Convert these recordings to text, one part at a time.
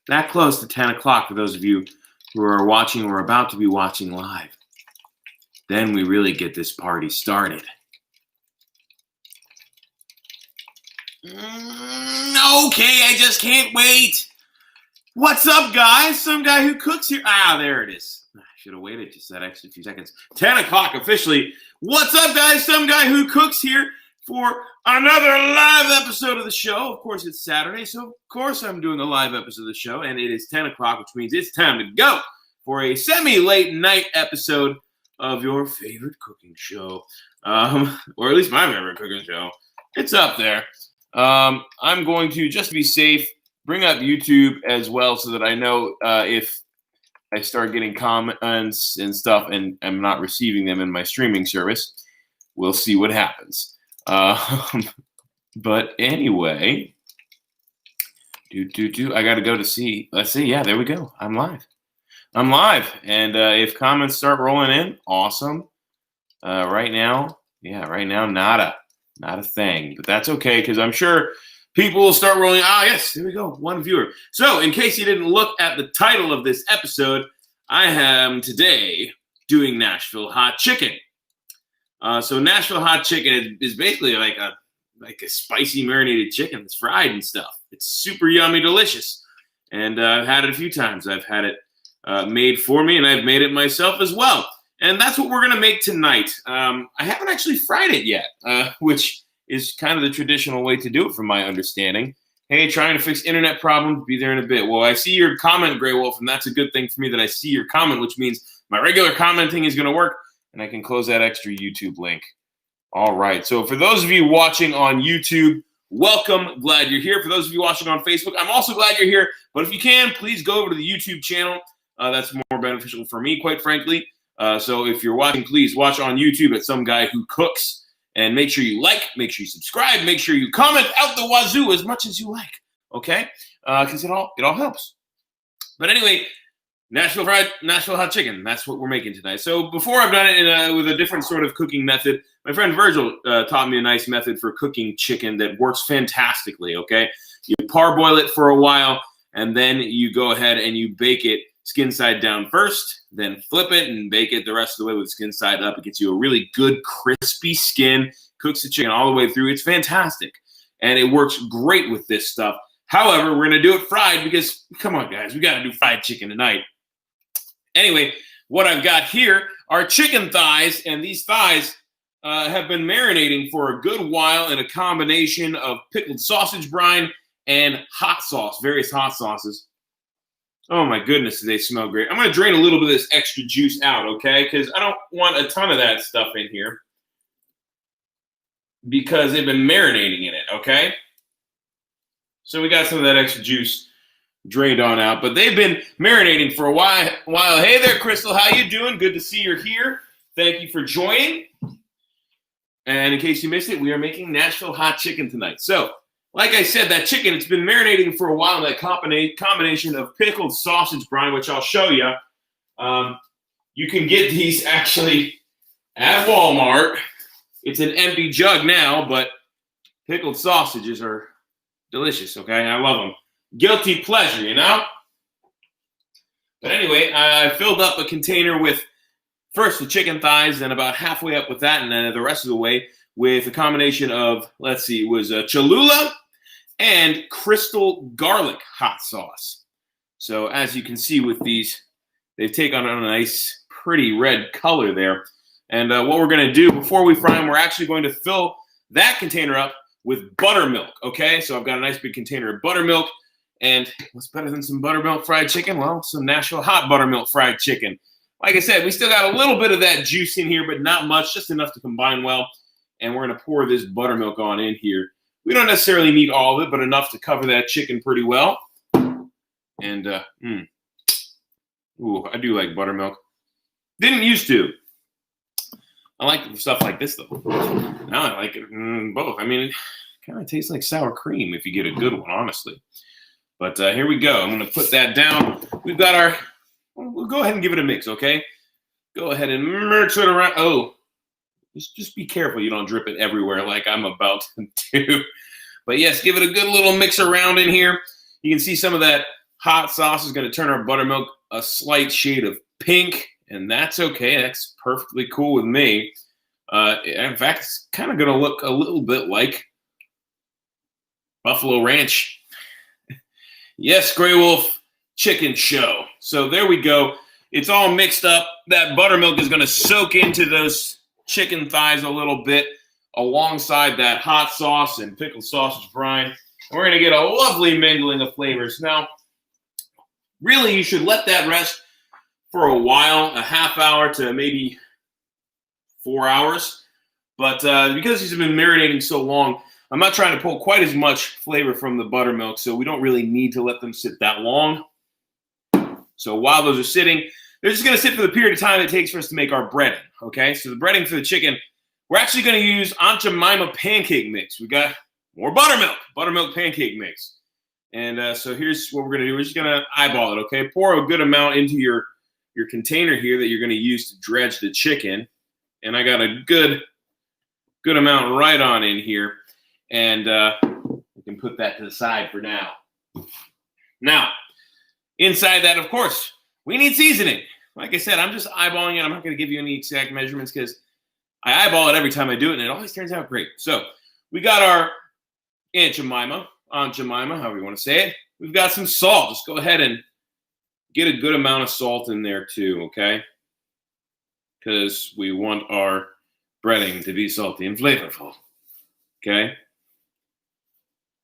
that close to 10 o'clock for those of you who are watching or about to be watching live. Then we really get this party started. Okay, I just can't wait. What's up, guys? Some guy who cooks here. Ah, there it is. I should have waited just that extra few seconds. 10 o'clock officially. What's up, guys? Some guy who cooks here for another live episode of the show. Of course, it's Saturday, so of course I'm doing a live episode of the show, and it is 10 o'clock, which means it's time to go for a semi-late night episode of your favorite cooking show, or at least my favorite cooking show. It's up there. I'm going to, just to be safe, bring up YouTube as well so that I know if I start getting comments and stuff and I'm not receiving them in my streaming service. We'll see what happens. But anyway, I got to go to see. Let's see. Yeah, there we go. I'm live. And if comments start rolling in, awesome. Right now, not a thing. But that's okay, because I'm sure people will start rolling. Yes, there we go. One viewer. So in case you didn't look at the title of this episode, I am today doing Nashville hot chicken. So Nashville hot chicken is basically like a spicy marinated chicken that's fried and stuff. It's super yummy, delicious. And I've had it a few times. I've had it made for me, and I've made it myself as well. And that's what we're going to make tonight. I haven't actually fried it yet, which is kind of the traditional way to do it from my understanding. Hey, trying to fix internet problems, be there in a bit. Well, I see your comment, Grey Wolf, and that's a good thing for me that I see your comment, which means my regular commenting is going to work, and I can close that extra YouTube link. All right, so for those of you watching on YouTube, welcome. Glad you're here. For those of you watching on Facebook, I'm also glad you're here. But if you can, please go over to the YouTube channel. That's more beneficial for me, quite frankly. So if you're watching, please watch on YouTube at Some Guy Who Cooks. And make sure you like, make sure you subscribe, make sure you comment out the wazoo as much as you like, okay? Because it all helps. But anyway, Nashville hot chicken. That's what we're making tonight. So before I've done it with a different sort of cooking method, my friend Virgil taught me a nice method for cooking chicken that works fantastically, okay? You parboil it for a while, and then you go ahead and you bake it skin side down first, then flip it and bake it the rest of the way with skin side up. It gets you a really good crispy skin, cooks the chicken all the way through. It's fantastic, and it works great with this stuff. However, we're going to do it fried because, come on, guys, we got to do fried chicken tonight. Anyway, what I've got here are chicken thighs, and these thighs have been marinating for a good while in a combination of pickled sausage brine and hot sauce, various hot sauces. Oh my goodness, they smell great. I'm going to drain a little bit of this extra juice out, okay? Because I don't want a ton of that stuff in here because they've been marinating in it, okay? So we got some of that extra juice drained on out, but they've been marinating for a while. Hey there, Crystal. How you doing? Good to see you're here. Thank you for joining. And in case you missed it, we are making Nashville hot chicken tonight. So, like I said, that chicken, it's been marinating for a while in that combination of pickled sausage brine, which I'll show you. You can get these actually at Walmart. It's an empty jug now, but pickled sausages are delicious, okay? I love them. Guilty pleasure, you know? But anyway, I filled up a container with first the chicken thighs, then about halfway up with that, and then the rest of the way with a combination of, let's see, it was Cholula and crystal garlic hot sauce. So as you can see with these, they've taken on a nice, pretty red color there. And what we're going to do before we fry them, we're actually going to fill that container up with buttermilk, okay? So I've got a nice big container of buttermilk. And what's better than some buttermilk fried chicken? Well, some Nashville hot buttermilk fried chicken. Like I said, we still got a little bit of that juice in here, but not much, just enough to combine well. And we're going to pour this buttermilk on in here. We don't necessarily need all of it, but enough to cover that chicken pretty well. And, ooh, I do like buttermilk. Didn't used to. I like stuff like this, though. Now I like it both. I mean, it kind of tastes like sour cream if you get a good one, honestly. But here we go. I'm going to put that down. We've got our, we'll go ahead and give it a mix, okay? Go ahead and mix it around. Oh. Just be careful you don't drip it everywhere like I'm about to do. But yes, give it a good little mix around in here. You can see some of that hot sauce is going to turn our buttermilk a slight shade of pink, and that's okay. That's perfectly cool with me. In fact, it's kind of going to look a little bit like Buffalo Ranch. Yes, Grey Wolf Chicken Show. So there we go. It's all mixed up. That buttermilk is going to soak into those chicken thighs a little bit alongside that hot sauce and pickled sausage brine. And we're going to get a lovely mingling of flavors. Now, really, you should let that rest for a while, a half hour to maybe 4 hours. But because these have been marinating so long, I'm not trying to pull quite as much flavor from the buttermilk, so we don't really need to let them sit that long. So while those are sitting, they're just going to sit for the period of time it takes for us to make our breading, okay? So the breading for the chicken, we're actually going to use Aunt Jemima pancake mix. We got more buttermilk pancake mix. And so here's what we're going to do. We're just going to eyeball it, okay? Pour a good amount into your container here that you're going to use to dredge the chicken. And I got a good amount right on in here. And we can put that to the side for now. Now, inside that, of course, we need seasoning. Like I said, I'm just eyeballing it. I'm not going to give you any exact measurements because I eyeball it every time I do it, and it always turns out great. So we got our Aunt Jemima, however you want to say it. We've got some salt. Just go ahead and get a good amount of salt in there too, okay? Because we want our breading to be salty and flavorful, okay?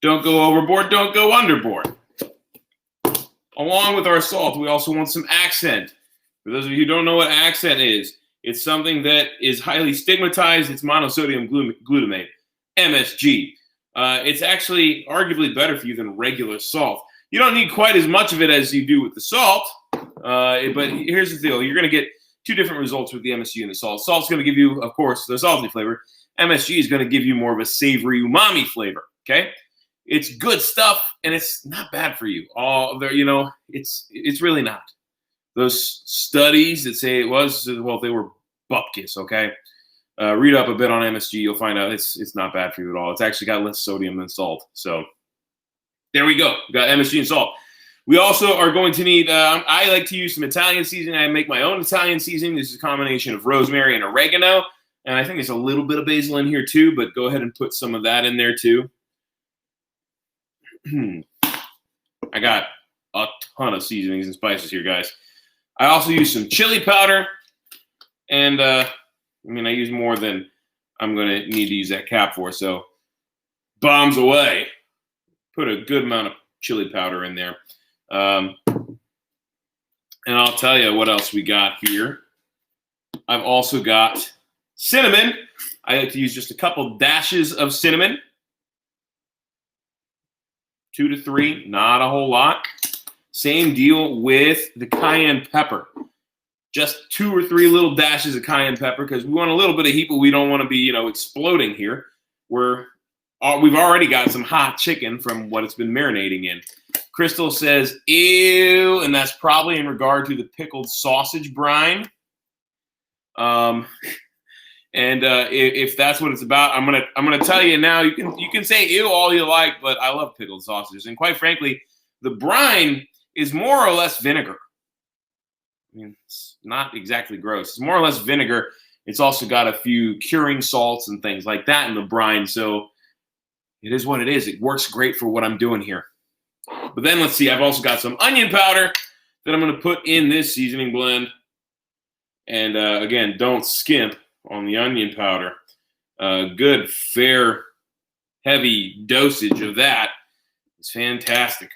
Don't go overboard, don't go underboard. Along with our salt, we also want some accent. For those of you who don't know what accent is, it's something that is highly stigmatized. It's monosodium glutamate, MSG. It's actually arguably better for you than regular salt. You don't need quite as much of it as you do with the salt, but here's the deal. You're going to get two different results with the MSG and the salt. Salt's going to give you, of course, the salty flavor. MSG is going to give you more of a savory umami flavor, okay? It's good stuff, and it's not bad for you. It's really not. Those studies that say it was, well, they were bupkis, okay? Read up a bit on MSG. You'll find out it's not bad for you at all. It's actually got less sodium than salt. So there we go. We got MSG and salt. We also are going to need, I like to use some Italian seasoning. I make my own Italian seasoning. This is a combination of rosemary and oregano. And I think there's a little bit of basil in here too, but go ahead and put some of that in there too. I got a ton of seasonings and spices here, guys. I also use some chili powder. And, I use more than I'm going to need to use that cap for. So, bombs away. Put a good amount of chili powder in there. And I'll tell you what else we got here. I've also got cinnamon. I like to use just a couple dashes of cinnamon. 2 to 3, not a whole lot. Same deal with the cayenne pepper. Just 2 or 3 little dashes of cayenne pepper because we want a little bit of heat, but we don't want to be, exploding here. We've already got some hot chicken from what it's been marinating in. Crystal says, ew, and that's probably in regard to the pickled sausage brine. If that's what it's about, I'm gonna tell you now. You can say ew all you like, but I love pickled sausages, and quite frankly, the brine is more or less vinegar. It's not exactly gross. It's more or less vinegar. It's also got a few curing salts and things like that in the brine. So it is what it is. It works great for what I'm doing here. But then let's see. I've also got some onion powder that I'm going to put in this seasoning blend. And again, don't skimp on the onion powder. Good, fair, heavy dosage of that is fantastic.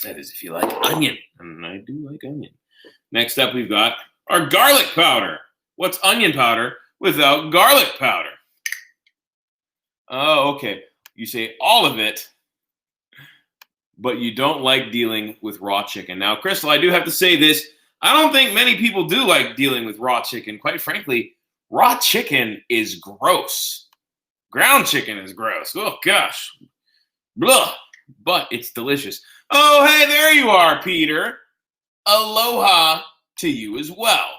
That is if you like onion. And I do like onion. Next up, we've got our garlic powder. What's onion powder without garlic powder? Oh, okay. You say all of it, but you don't like dealing with raw chicken. Now, Crystal, I do have to say this. I don't think many people do like dealing with raw chicken. Quite frankly, raw chicken is gross. Ground chicken is gross. Oh, gosh. Blah. But it's delicious. Oh, hey, there you are, Peter. Aloha to you as well.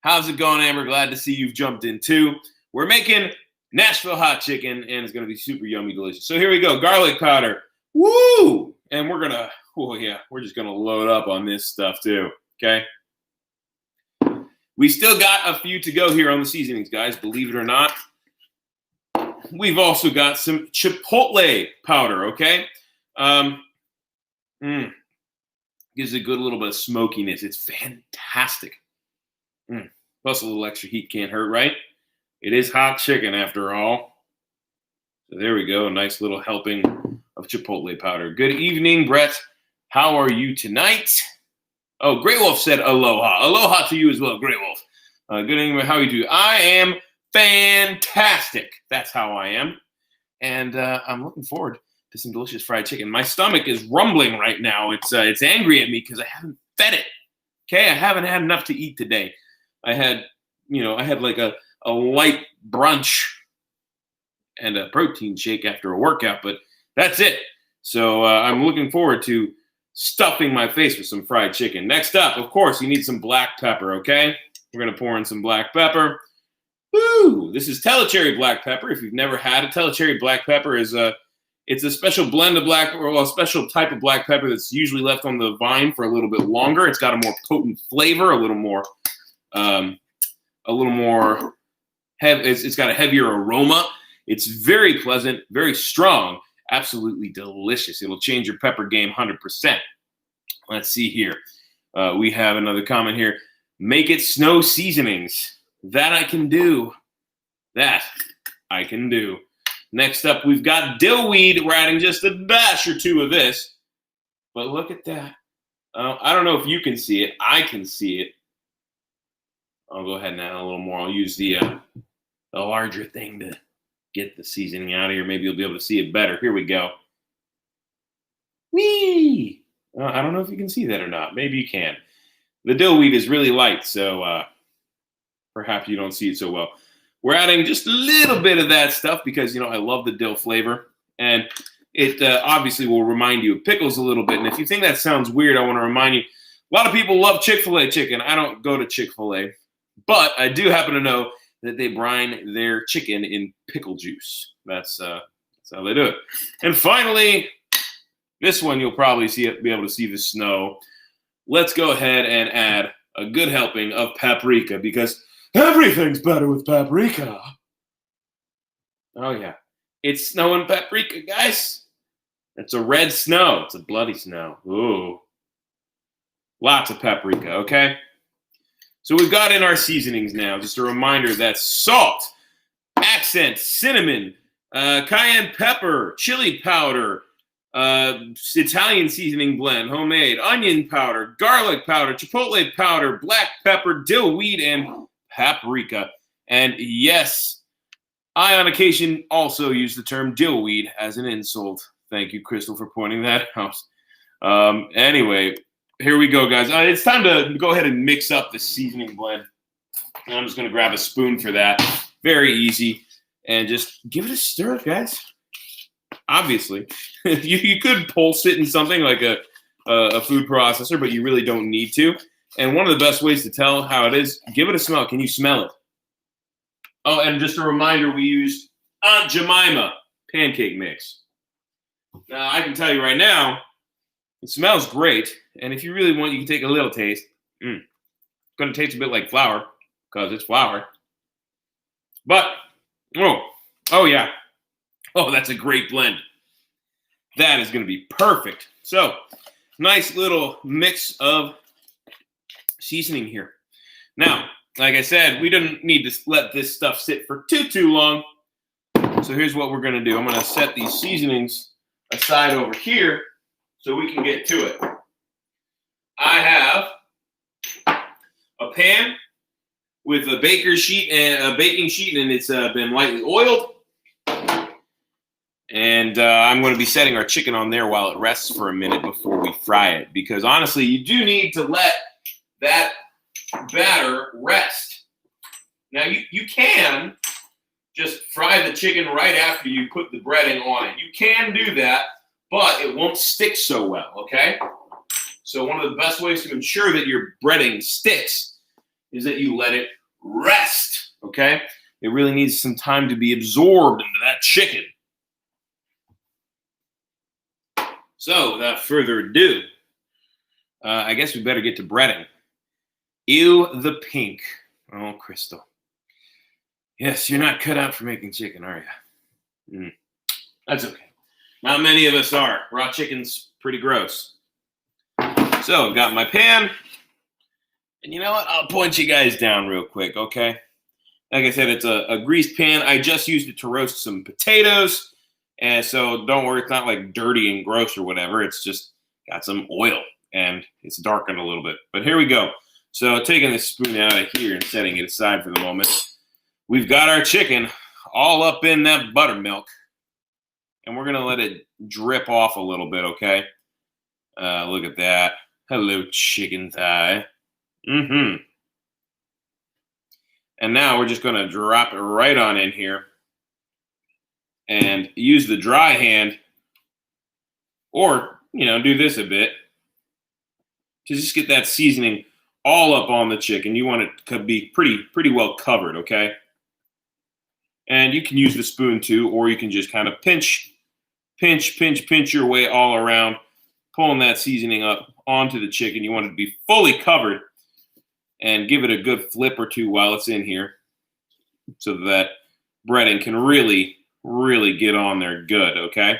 How's it going, Amber? Glad to see you've jumped in too. We're making Nashville hot chicken, and it's going to be super yummy delicious. So here we go. Garlic powder. Woo! And we're going to Oh, yeah, we're just going to load up on this stuff too, okay? We still got a few to go here on the seasonings, guys, believe it or not. We've also got some chipotle powder, okay? Gives a good little bit of smokiness. It's fantastic. Plus a little extra heat can't hurt, right? It is hot chicken after all. So there we go, a nice little helping of chipotle powder. Good evening, Brett. How are you tonight? Oh, Grey Wolf said aloha. Aloha to you as well, Grey Wolf. Good evening, how are you doing? I am fantastic. That's how I am. And I'm looking forward to some delicious fried chicken. My stomach is rumbling right now. It's angry at me because I haven't fed it. Okay, I haven't had enough to eat today. I had like a light brunch and a protein shake after a workout, but that's it. So I'm looking forward to stuffing my face with some fried chicken. Next up, of course, you need some black pepper, okay? We're going to pour in some black pepper. Woo! This is Telecherry black pepper. If you've never had it, Telecherry black pepper is it's a special blend of black, or a special type of black pepper that's usually left on the vine for a little bit longer. It's got a more potent flavor, a little more it's got a heavier aroma. It's very pleasant, very strong, absolutely delicious. It'll change your pepper game 100%. Let's see here. We have another comment here. Make it snow seasonings. That I can do. That I can do. Next up, we've got dill weed. We're adding just a dash or two of this. But look at that. I don't know if you can see it. I can see it. I'll go ahead and add a little more. I'll use the larger thing to get the seasoning out of here. Maybe you'll be able to see it better. Here we go. Whee! I don't know if you can see that or not. Maybe you can. The dill weed is really light, so perhaps you don't see it so well. We're adding just a little bit of that stuff because, I love the dill flavor. And it obviously will remind you of pickles a little bit. And if you think that sounds weird, I want to remind you, a lot of people love Chick-fil-A chicken. I don't go to Chick-fil-A. But I do happen to know that they brine their chicken in pickle juice. That's how they do it. And finally, this one you'll probably be able to see the snow. Let's go ahead and add a good helping of paprika because everything's better with paprika. Oh, yeah. It's snowing paprika, guys. It's a red snow. It's a bloody snow. Ooh. Lots of paprika, okay? So we've got in our seasonings now. Just a reminder that's salt, accent, cinnamon, cayenne pepper, chili powder, Italian seasoning blend, homemade, onion powder, garlic powder, chipotle powder, black pepper, dill weed, and paprika. And yes, I on occasion also use the term dill weed as an insult. Thank you, Crystal, for pointing that out. Anyway, here we go, guys. It's time to go ahead and mix up the seasoning blend. And I'm just going to grab a spoon for that. Very easy. And just give it a stir, guys. Obviously. you could pulse it in something like a food processor, but you really don't need to. And one of the best ways to tell how it is, give it a smell. Can you smell it? Oh, and just a reminder, we used Aunt Jemima pancake mix. Now, I can tell you right now, it smells great. And if you really want, you can take a little taste. It's going to taste a bit like flour because it's flour. But, oh yeah. Oh, that's a great blend. That is going to be perfect. So, nice little mix of seasoning here. Now, like I said, we don't need to let this stuff sit for too long. So here's what we're going to do. I'm going to set these seasonings aside over here so we can get to it. I have a pan with a baking sheet, and it's been lightly oiled. And I'm going to be setting our chicken on there while it rests for a minute before we fry it. Because honestly, you do need to let that batter rest. Now, you can just fry the chicken right after you put the breading on it. You can do that, but it won't stick so well, okay? So one of the best ways to ensure that your breading sticks is that you let it rest, okay? It really needs some time to be absorbed into that chicken. So without further ado, I guess we better get to breading. Ew, the pink. Oh, Crystal. Yes, you're not cut out for making chicken, are you? That's okay. Not many of us are. Raw chicken's pretty gross. So I've got my pan. And you know what? I'll point you guys down real quick, okay? Like I said, it's a greased pan. I just used it to roast some potatoes. And so don't worry, it's not like dirty and gross or whatever. It's just got some oil and it's darkened a little bit. But here we go. So taking this spoon out of here and setting it aside for the moment, we've got our chicken all up in that buttermilk. And we're going to let it drip off a little bit, okay? Look at that. Hello, chicken thigh. And now we're just going to drop it right on in here and use the dry hand, or, do this a bit to just get that seasoning all up on the chicken. You want it to be pretty well covered, okay? And you can use the spoon too, or you can just kind of pinch your way all around, pulling that seasoning up onto the chicken. You want it to be fully covered and give it a good flip or two while it's in here so that breading can really get on there good, okay?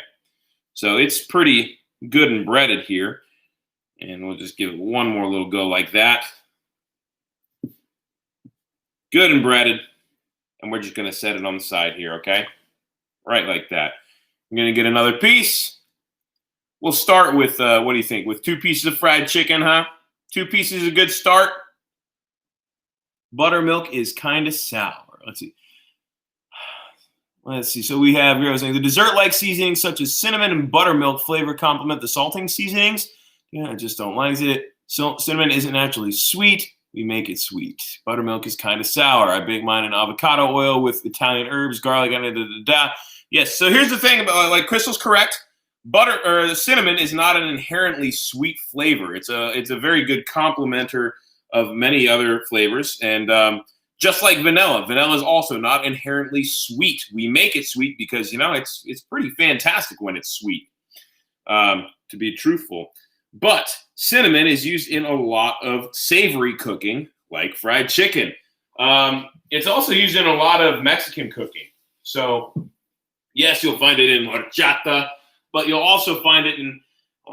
So it's pretty good and breaded here. And we'll just give it one more little go like that. Good and breaded. And we're just going to set it on the side here, okay? Right like that. I'm going to get another piece. We'll start with, what do you think? With 2 pieces of fried chicken, huh? 2 pieces is a good start. Buttermilk is kind of sour. Let's see. So we have here, I was saying, the dessert-like seasonings such as cinnamon and buttermilk flavor complement the salting seasonings. Yeah, I just don't like it. So cinnamon isn't naturally sweet. We make it sweet. Buttermilk is kind of sour. I bake mine in avocado oil with Italian herbs, garlic, Yes. So here's the thing about, like, Crystal's correct. The cinnamon is not an inherently sweet flavor. It's a very good complementer of many other flavors, and just like vanilla is also not inherently sweet. We make it sweet because it's pretty fantastic when it's sweet. To be truthful. But cinnamon is used in a lot of savory cooking, like fried chicken. It's also used in a lot of Mexican cooking. So, yes, you'll find it in horchata, but you'll also find it in a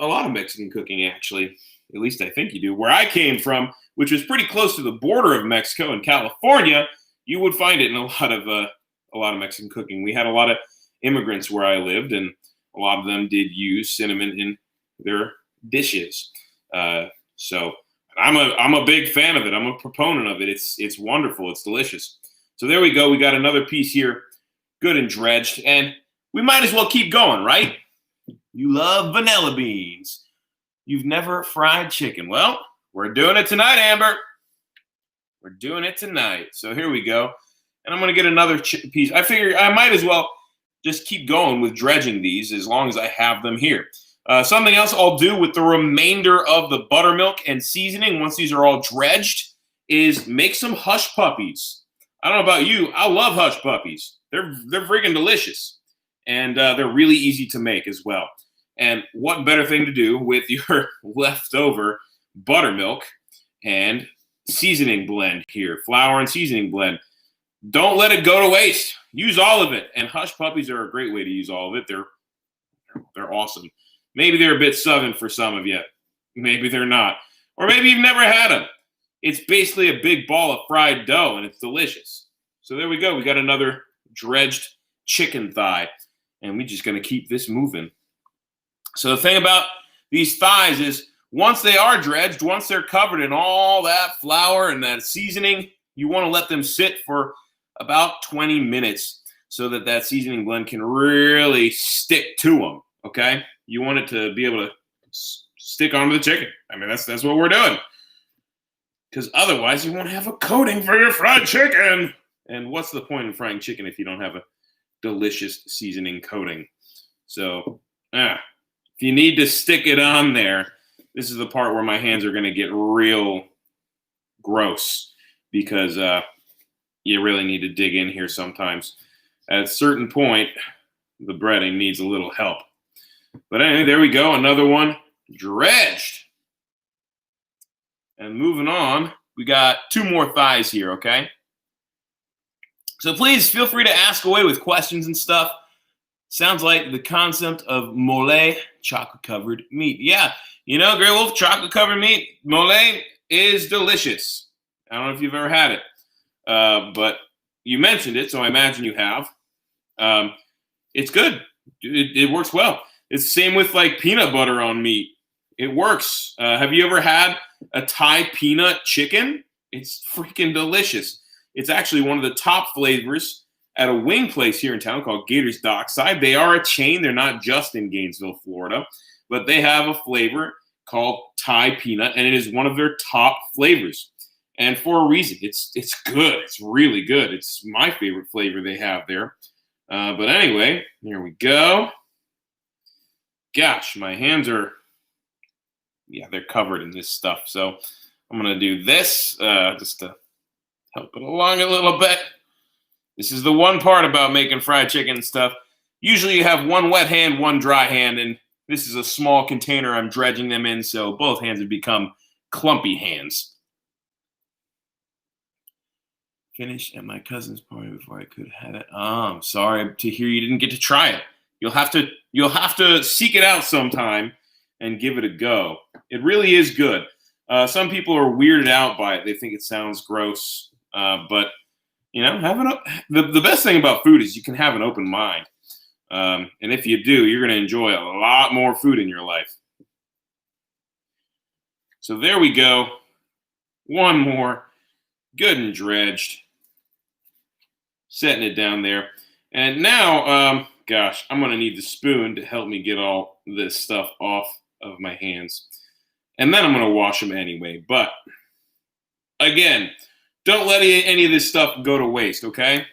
lot of Mexican cooking, actually. At least I think you do. Where I came from, which was pretty close to the border of Mexico in California, you would find it in a lot of Mexican cooking. We had a lot of immigrants where I lived, and a lot of them did use cinnamon in their dishes. So I'm a big fan of it. I'm a proponent of it. It's wonderful. It's delicious. So there we go. We got another piece here, good and dredged, and we might as well keep going, right? You love vanilla beans. You've never fried chicken. Well, we're doing it tonight, Amber. We're doing it tonight. So here we go. And I'm going to get another piece. I figure I might as well just keep going with dredging these as long as I have them here. Something else I'll do with the remainder of the buttermilk and seasoning once these are all dredged is make some hush puppies. I don't know about you. I love hush puppies. They're freaking delicious. And they're really easy to make as well. And what better thing to do with your leftover buttermilk and seasoning blend here, flour and seasoning blend. Don't let it go to waste. Use all of it. And hush puppies are a great way to use all of it. They're awesome. Maybe they're a bit southern for some of you. Maybe they're not. Or maybe you've never had them. It's basically a big ball of fried dough, and it's delicious. So there we go. We got another dredged chicken thigh. And we're just going to keep this moving. So the thing about these thighs is once they are dredged, once they're covered in all that flour and that seasoning, you want to let them sit for about 20 minutes so that seasoning blend can really stick to them, okay? You want it to be able to stick onto the chicken. I mean, that's what we're doing. Because otherwise, you won't have a coating for your fried chicken. And what's the point in frying chicken if you don't have a delicious seasoning coating? So, if you need to stick it on there, this is the part where my hands are going to get real gross because you really need to dig in here sometimes. At a certain point, the breading needs a little help. But anyway, there we go. Another one dredged. And moving on, we got 2 more thighs here, okay? So please feel free to ask away with questions and stuff. Sounds like the concept of mole, chocolate-covered meat. Yeah, you know, Grey Wolf, chocolate-covered meat, mole is delicious. I don't know if you've ever had it, but you mentioned it, so I imagine you have. It's good. It works well. It's the same with like peanut butter on meat. It works. Have you ever had a Thai peanut chicken? It's freaking delicious. It's actually one of the top flavors at a wing place here in town called Gators Dockside. They are a chain. They're not just in Gainesville, Florida, but they have a flavor called Thai peanut, and it is one of their top flavors. And for a reason. It's good. It's really good. It's my favorite flavor they have there. But anyway, here we go. Gosh, my hands are, yeah, they're covered in this stuff. So I'm going to do this just to help it along a little bit. This is the one part about making fried chicken and stuff. Usually you have one wet hand, one dry hand, and this is a small container I'm dredging them in, so both hands would become clumpy hands. Finished at my cousin's party before I could have it. Oh, I'm sorry to hear you didn't get to try it. You'll have to seek it out sometime and give it a go. It really is good. Some people are weirded out by it. They think it sounds gross, but you know, the best thing about food is you can have an open mind. And if you do, you're going to enjoy a lot more food in your life. So there we go. One more. Good and dredged. Setting it down there. And now, gosh, I'm going to need the spoon to help me get all this stuff off of my hands. And then I'm going to wash them anyway. But, again, don't let any of this stuff go to waste, okay?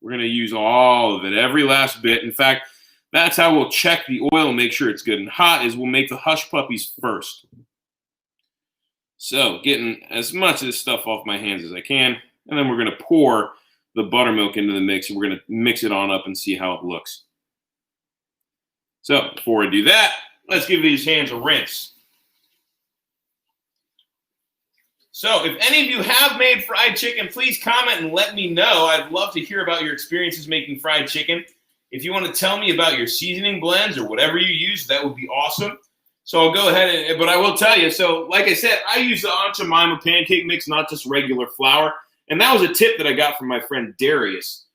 We're going to use all of it, every last bit. In fact, that's how we'll check the oil and make sure it's good and hot, is we'll make the hush puppies first. So getting as much of this stuff off my hands as I can, and then we're going to pour the buttermilk into the mix, and we're going to mix it on up and see how it looks. So before I do that, let's give these hands a rinse. So if any of you have made fried chicken, please comment and let me know. I'd love to hear about your experiences making fried chicken. If you want to tell me about your seasoning blends or whatever you use, that would be awesome. So I'll go ahead, but I will tell you, so like I said, I use the Aunt Jemima pancake mix, not just regular flour. And that was a tip that I got from my friend Darius.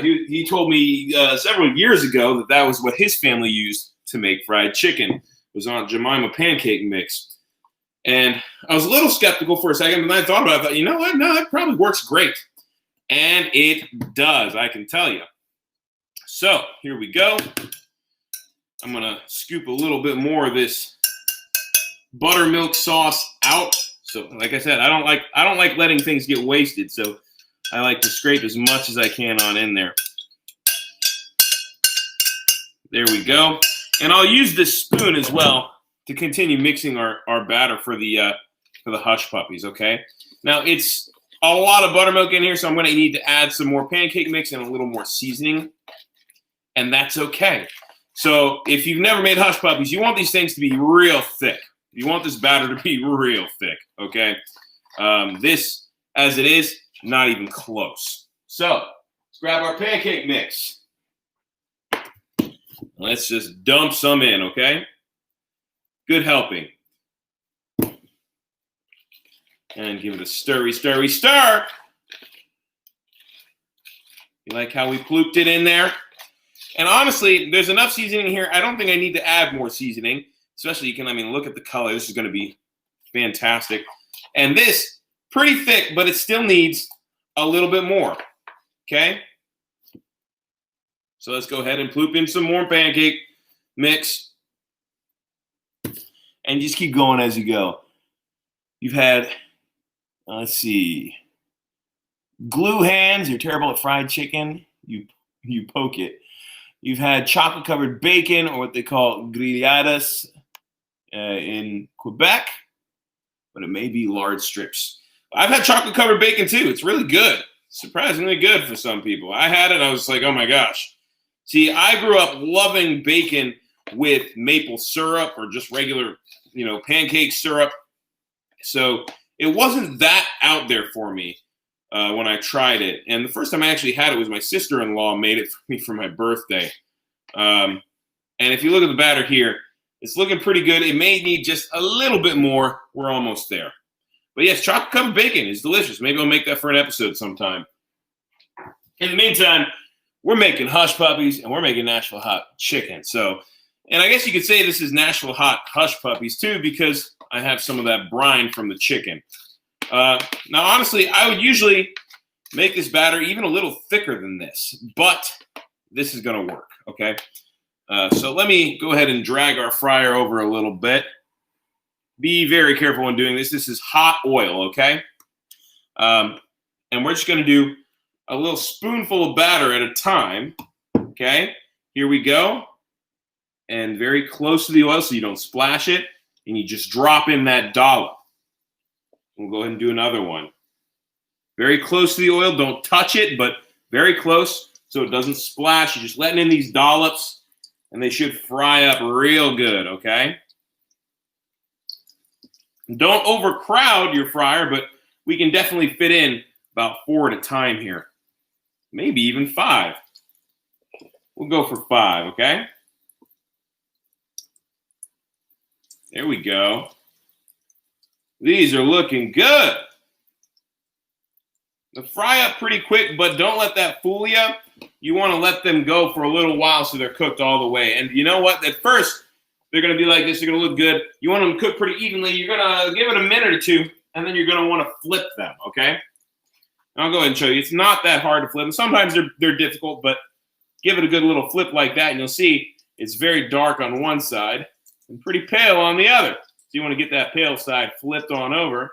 He told me several years ago that was what his family used to make fried chicken, was Aunt Jemima pancake mix. And I was a little skeptical for a second, and then I thought about it. I thought, you know what? No, that probably works great. And it does, I can tell you. So here we go. I'm going to scoop a little bit more of this buttermilk sauce out. So like I said, I don't like letting things get wasted. So I like to scrape as much as I can on in there. There we go. And I'll use this spoon as well to continue mixing our batter for the hush puppies, okay? Now, it's a lot of buttermilk in here, so I'm going to need to add some more pancake mix and a little more seasoning, and that's okay. So if you've never made hush puppies, you want these things to be real thick. You want this batter to be real thick, okay? This, as it is, not even close. So let's grab our pancake mix. Let's just dump some in, okay? Good helping. And give it a stirry, stirry, stir. You like how we plooped it in there? And honestly, there's enough seasoning here. I don't think I need to add more seasoning. Especially, look at the color. This is going to be fantastic. And this, pretty thick, but it still needs a little bit more. Okay? So let's go ahead and ploop in some more pancake mix. And just keep going as you go. You've had, let's see, glue hands. You're terrible at fried chicken. You poke it. You've had chocolate-covered bacon, or what they call grillades in Quebec, but it may be large strips. I've had chocolate-covered bacon, too. It's really good. Surprisingly good for some people. I had it. I was like, oh, my gosh. See, I grew up loving bacon with maple syrup or just regular, pancake syrup. So it wasn't that out there for me when I tried it. And the first time I actually had it was my sister-in-law made it for me for my birthday. And if you look at the batter here, it's looking pretty good. It may need just a little bit more. We're almost there. But yes, chocolate covered bacon is delicious. Maybe I'll make that for an episode sometime. In the meantime, we're making hush puppies and we're making Nashville hot chicken. So, and I guess you could say this is Nashville hot hush puppies too, because I have some of that brine from the chicken. Now, honestly, I would usually make this batter even a little thicker than this, but this is going to work, okay? So let me go ahead and drag our fryer over a little bit. Be very careful when doing this. This is hot oil, okay? And we're just going to do a little spoonful of batter at a time, okay? Here we go. And very close to the oil so you don't splash it. And you just drop in that dollop. We'll go ahead and do another one. Very close to the oil. Don't touch it, but very close so it doesn't splash. You're just letting in these dollops, and they should fry up real good, okay? Don't overcrowd your fryer, but we can definitely fit in about 4 at a time here. Maybe even 5. We'll go for 5, okay? There we go. These are looking good. They fry up pretty quick, but don't let that fool you. You want to let them go for a little while so they're cooked all the way. And you know what? At first, they're going to be like this. They're going to look good. You want them to cook pretty evenly. You're going to give it a minute or two, and then you're going to want to flip them, okay? I'll go ahead and show you. It's not that hard to flip them. Sometimes they're difficult, but give it a good little flip like that, and you'll see it's very dark on one side and pretty pale on the other. So you want to get that pale side flipped on over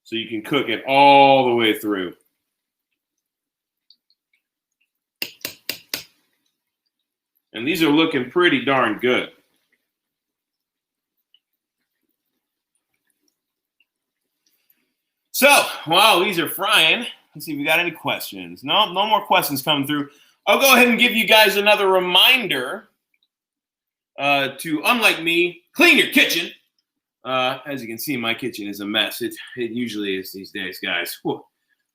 so you can cook it all the way through. And these are looking pretty darn good. So, while these are frying, let's see if we got any questions. No more questions coming through. I'll go ahead and give you guys another reminder to, unlike me, clean your kitchen. As you can see, my kitchen is a mess. It usually is these days, guys. Whew.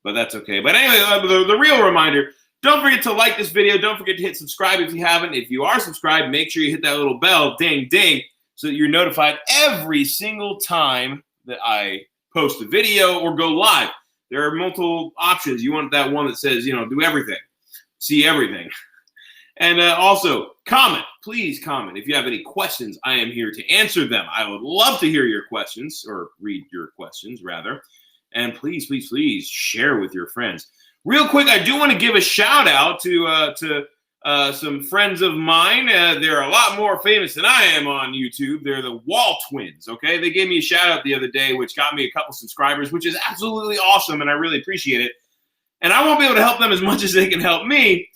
But that's okay. But anyway, the real reminder, don't forget to like this video. Don't forget to hit subscribe if you haven't. If you are subscribed, make sure you hit that little bell, ding, ding, so that you're notified every single time that I post a video or go live. There are multiple options. You want that one that says, do everything, see everything. And also, comment. Please comment. If you have any questions, I am here to answer them. I would love to hear your questions, or read your questions, rather. And please, please, please share with your friends. Real quick, I do want to give a shout out to some friends of mine. They're a lot more famous than I am on YouTube. They're the Wall Twins, okay? They gave me a shout out the other day, which got me a couple subscribers, which is absolutely awesome, and I really appreciate it. And I won't be able to help them as much as they can help me,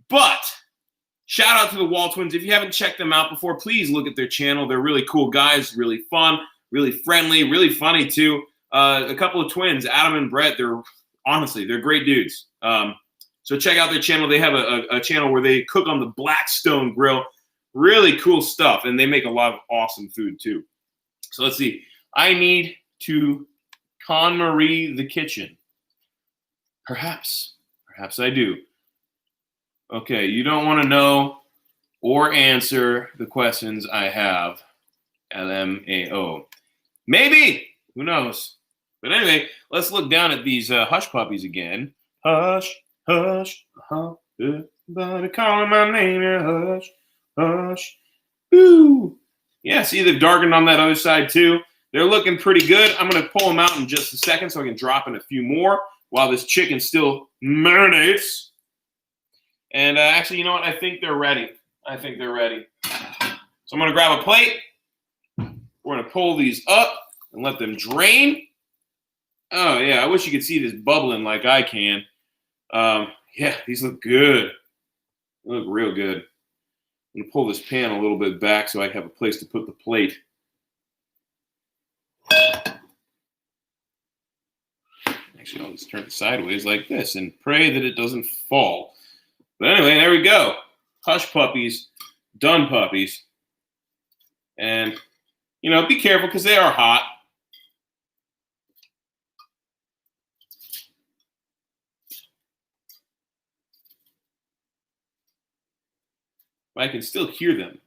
but shout out to the Wall Twins. If you haven't checked them out before, please look at their channel. They're really cool guys, really fun, really friendly, really funny too. A couple of twins, Adam and Brett, they're great dudes. So check out their channel. They have a channel where they cook on the Blackstone grill. Really cool stuff. And they make a lot of awesome food too. So let's see. I need to KonMari the kitchen. Perhaps I do. Okay, you don't want to know or answer the questions I have. LMAO. Maybe. Who knows? But anyway, let's look down at these hush puppies again. Hush, hush, everybody calling my name. Hush, hush, ooh. Yeah, see, they've darkened on that other side too. They're looking pretty good. I'm going to pull them out in just a second so I can drop in a few more while this chicken still marinates. And actually, you know what? I think they're ready. So I'm going to grab a plate. We're going to pull these up and let them drain. Oh, yeah, I wish you could see this bubbling like I can. Yeah, these look good. They look real good. I'm going to pull this pan a little bit back so I have a place to put the plate. Actually, I'll just turn it sideways like this and pray that it doesn't fall. But anyway, there we go. Hush puppies done puppies. And, you know, be careful because they are hot. But I can still hear them.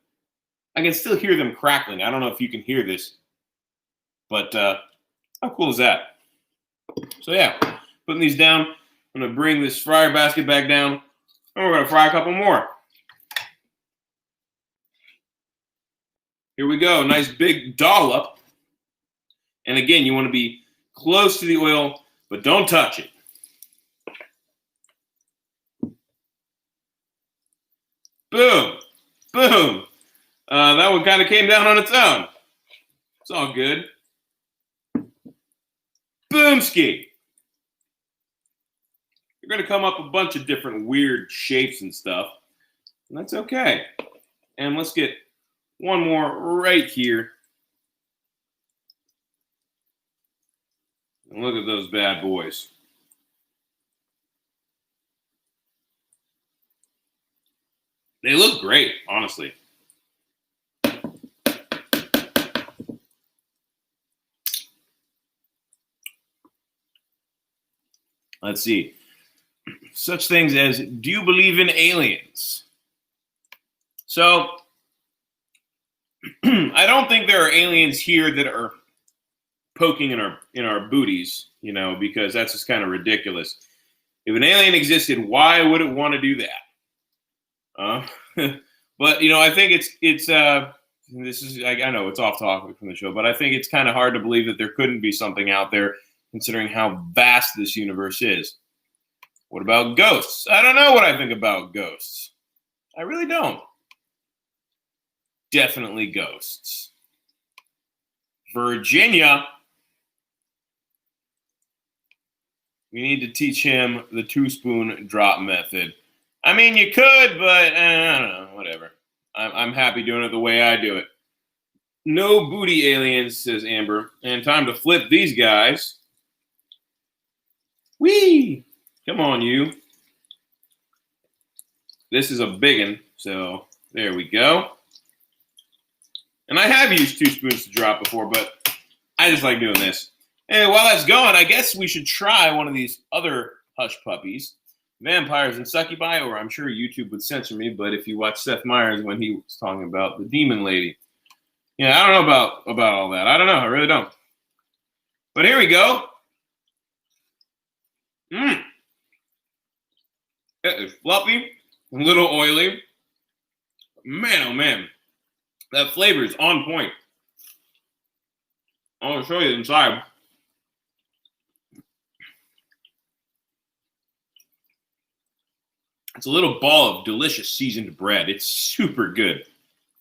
I can still hear them crackling. I don't know if you can hear this, but how cool is that? So yeah, putting these down. I'm going to bring this fryer basket back down, and we're going to fry a couple more. Here we go, nice big dollop. And again, you want to be close to the oil, but don't touch it. Boom, boom. That one kind of came down on its own. It's all good. Boomski. You're going to come up a bunch of different weird shapes and stuff. And that's okay. And let's get one more right here. And look at those bad boys. They look great, honestly. Let's see. Such things as, do you believe in aliens? So, I don't think there are aliens here that are poking in our booties, you know, because that's just kind of ridiculous. If an alien existed, why would it want to do that? But, you know, I think it's this is, I know it's off topic from the show, but I think it's kind of hard to believe that there couldn't be something out there considering how vast this universe is. What about ghosts? I don't know what I think about ghosts. I really don't. Definitely ghosts. Virginia. We need to teach him the 2-spoon drop method. I mean, you could, but I don't know, whatever. I'm happy doing it the way I do it. No booty aliens, says Amber. And time to flip these guys. Whee! Come on, you. This is a biggin, so there we go. And I have used 2 spoons to drop before, but I just like doing this. And while that's going, I guess we should try one of these other hush puppies. Vampires and succubi, or I'm sure YouTube would censor me, but if you watch Seth Meyers when he was talking about the demon lady. Yeah, I don't know about all that. I don't know. I really don't. But here we go. It is fluffy, a little oily. Man, oh man. That flavor is on point. I want to show you inside. It's a little ball of delicious seasoned bread. It's super good.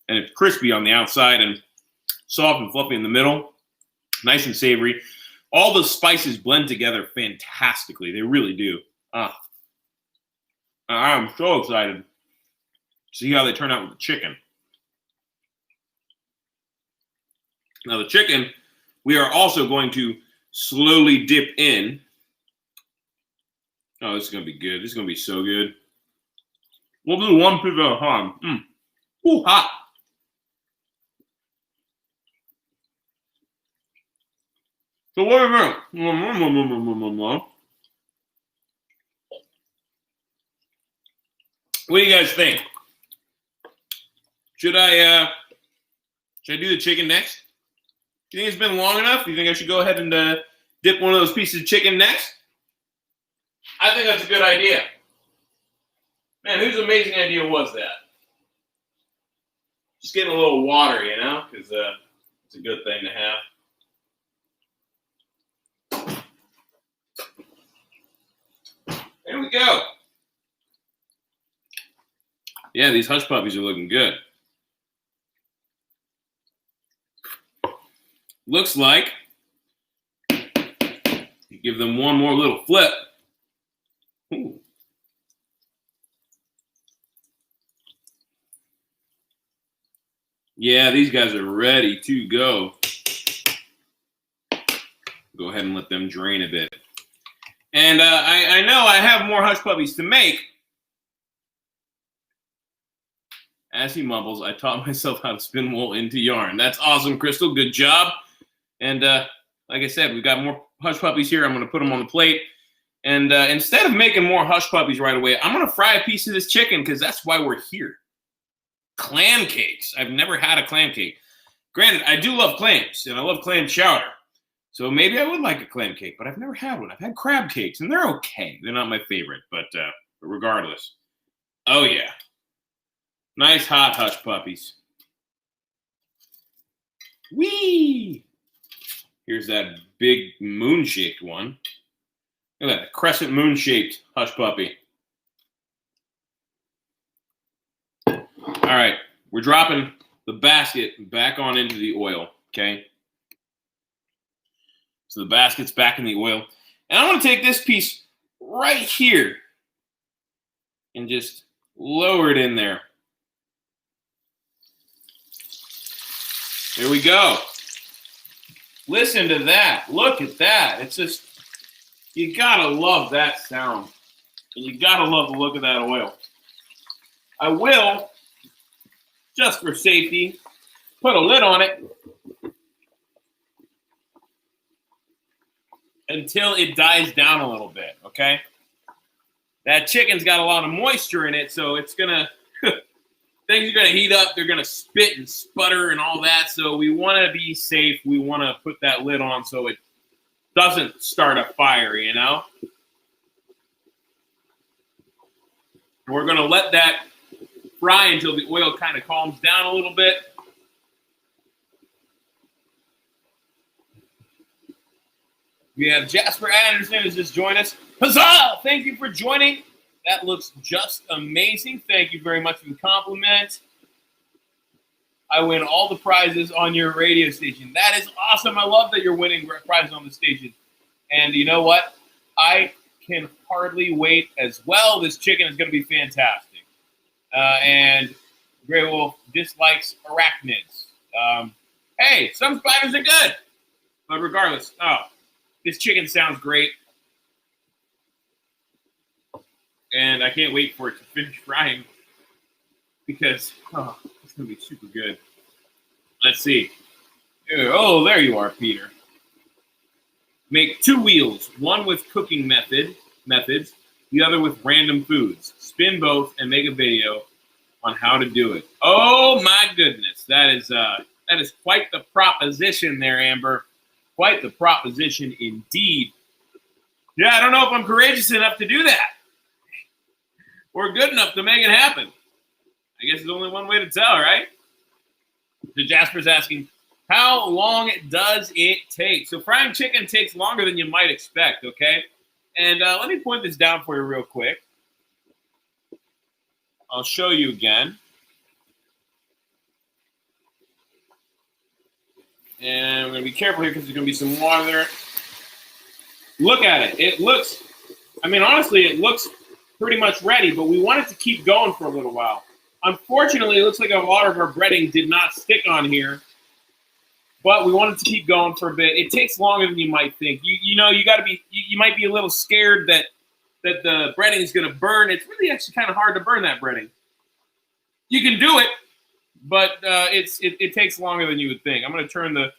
And it's crispy on the outside and soft and fluffy in the middle. Nice and savory. All the spices blend together fantastically. They really do. I'm so excited to see how they turn out with the chicken. Now the chicken, we are also going to slowly dip in. Oh, this is going to be good. This is going to be so good. We'll do one piece at a time. Ooh, hot. So what do you think? What do you guys think? Should I do the chicken next? Do you think it's been long enough? Do you think I should go ahead and dip one of those pieces of chicken next? I think that's a good idea. Man, whose amazing idea was that? Just getting a little water, you know, because it's a good thing to have. There we go. Yeah, these hush puppies are looking good. Looks like you give them one more little flip. Ooh. Yeah, these guys are ready to go. Go ahead and let them drain a bit. And I know I have more hush puppies to make. As he mumbles, I taught myself how to spin wool into yarn. That's awesome, Crystal. Good job. And like I said, we've got more hush puppies here. I'm going to put them on the plate. And instead of making more hush puppies right away, I'm going to fry a piece of this chicken because that's why we're here. Clam cakes. I've never had a clam cake. Granted, I do love clams, and I love clam chowder. So maybe I would like a clam cake, but I've never had one. I've had crab cakes, and they're okay. They're not my favorite, but regardless. Oh, yeah. Nice hot hush puppies. Whee! Here's that big moon-shaped one. Look at that crescent moon-shaped hush puppy. All right, we're dropping the basket back on into the oil, okay? So the basket's back in the oil. And I want to take this piece right here and just lower it in there. There we go. Listen to that. Look at that. It's just, you gotta love that sound. And you gotta love the look of that oil. I will, just for safety, put a lid on it until it dies down a little bit, okay? That chicken's got a lot of moisture in it, so it's gonna, things are gonna heat up, they're gonna spit and sputter and all that, so we wanna be safe. We wanna put that lid on so it doesn't start a fire, you know? We're gonna let that fry until the oil kind of calms down a little bit. We have Jasper Anderson has just joined us. Huzzah! Thank you for joining. That looks just amazing. Thank you very much for the compliment. I win all the prizes on your radio station. That is awesome. I love that you're winning prizes on the station. And you know what? I can hardly wait as well. This chicken is going to be fantastic. And Grey Wolf dislikes arachnids. Hey, some spiders are good. But regardless, this chicken sounds great. And I can't wait for it to finish frying because, it's going to be super good. Let's see. Oh, there you are, Peter. Make 2 wheels, one with cooking methods, the other with random foods. Spin both and make a video on how to do it. Oh, my goodness. That is quite the proposition there, Amber. Quite the proposition indeed. Yeah, I don't know if I'm courageous enough to do that. Or good enough to make it happen. I guess there's only one way to tell, right? So Jasper's asking, how long does it take? So frying chicken takes longer than you might expect, okay? And let me point this down for you real quick. I'll show you again. And we're going to be careful here because there's going to be some water there. Look at it. It looks, honestly, it looks pretty much ready, but we want it to keep going for a little while. Unfortunately, it looks like a lot of our breading did not stick on here, but we want it to keep going for a bit. It takes longer than you might think. You might be a little scared that the breading is going to burn. It's really actually kind of hard to burn that breading. You can do it, but it takes longer than you would think. I'm going to turn the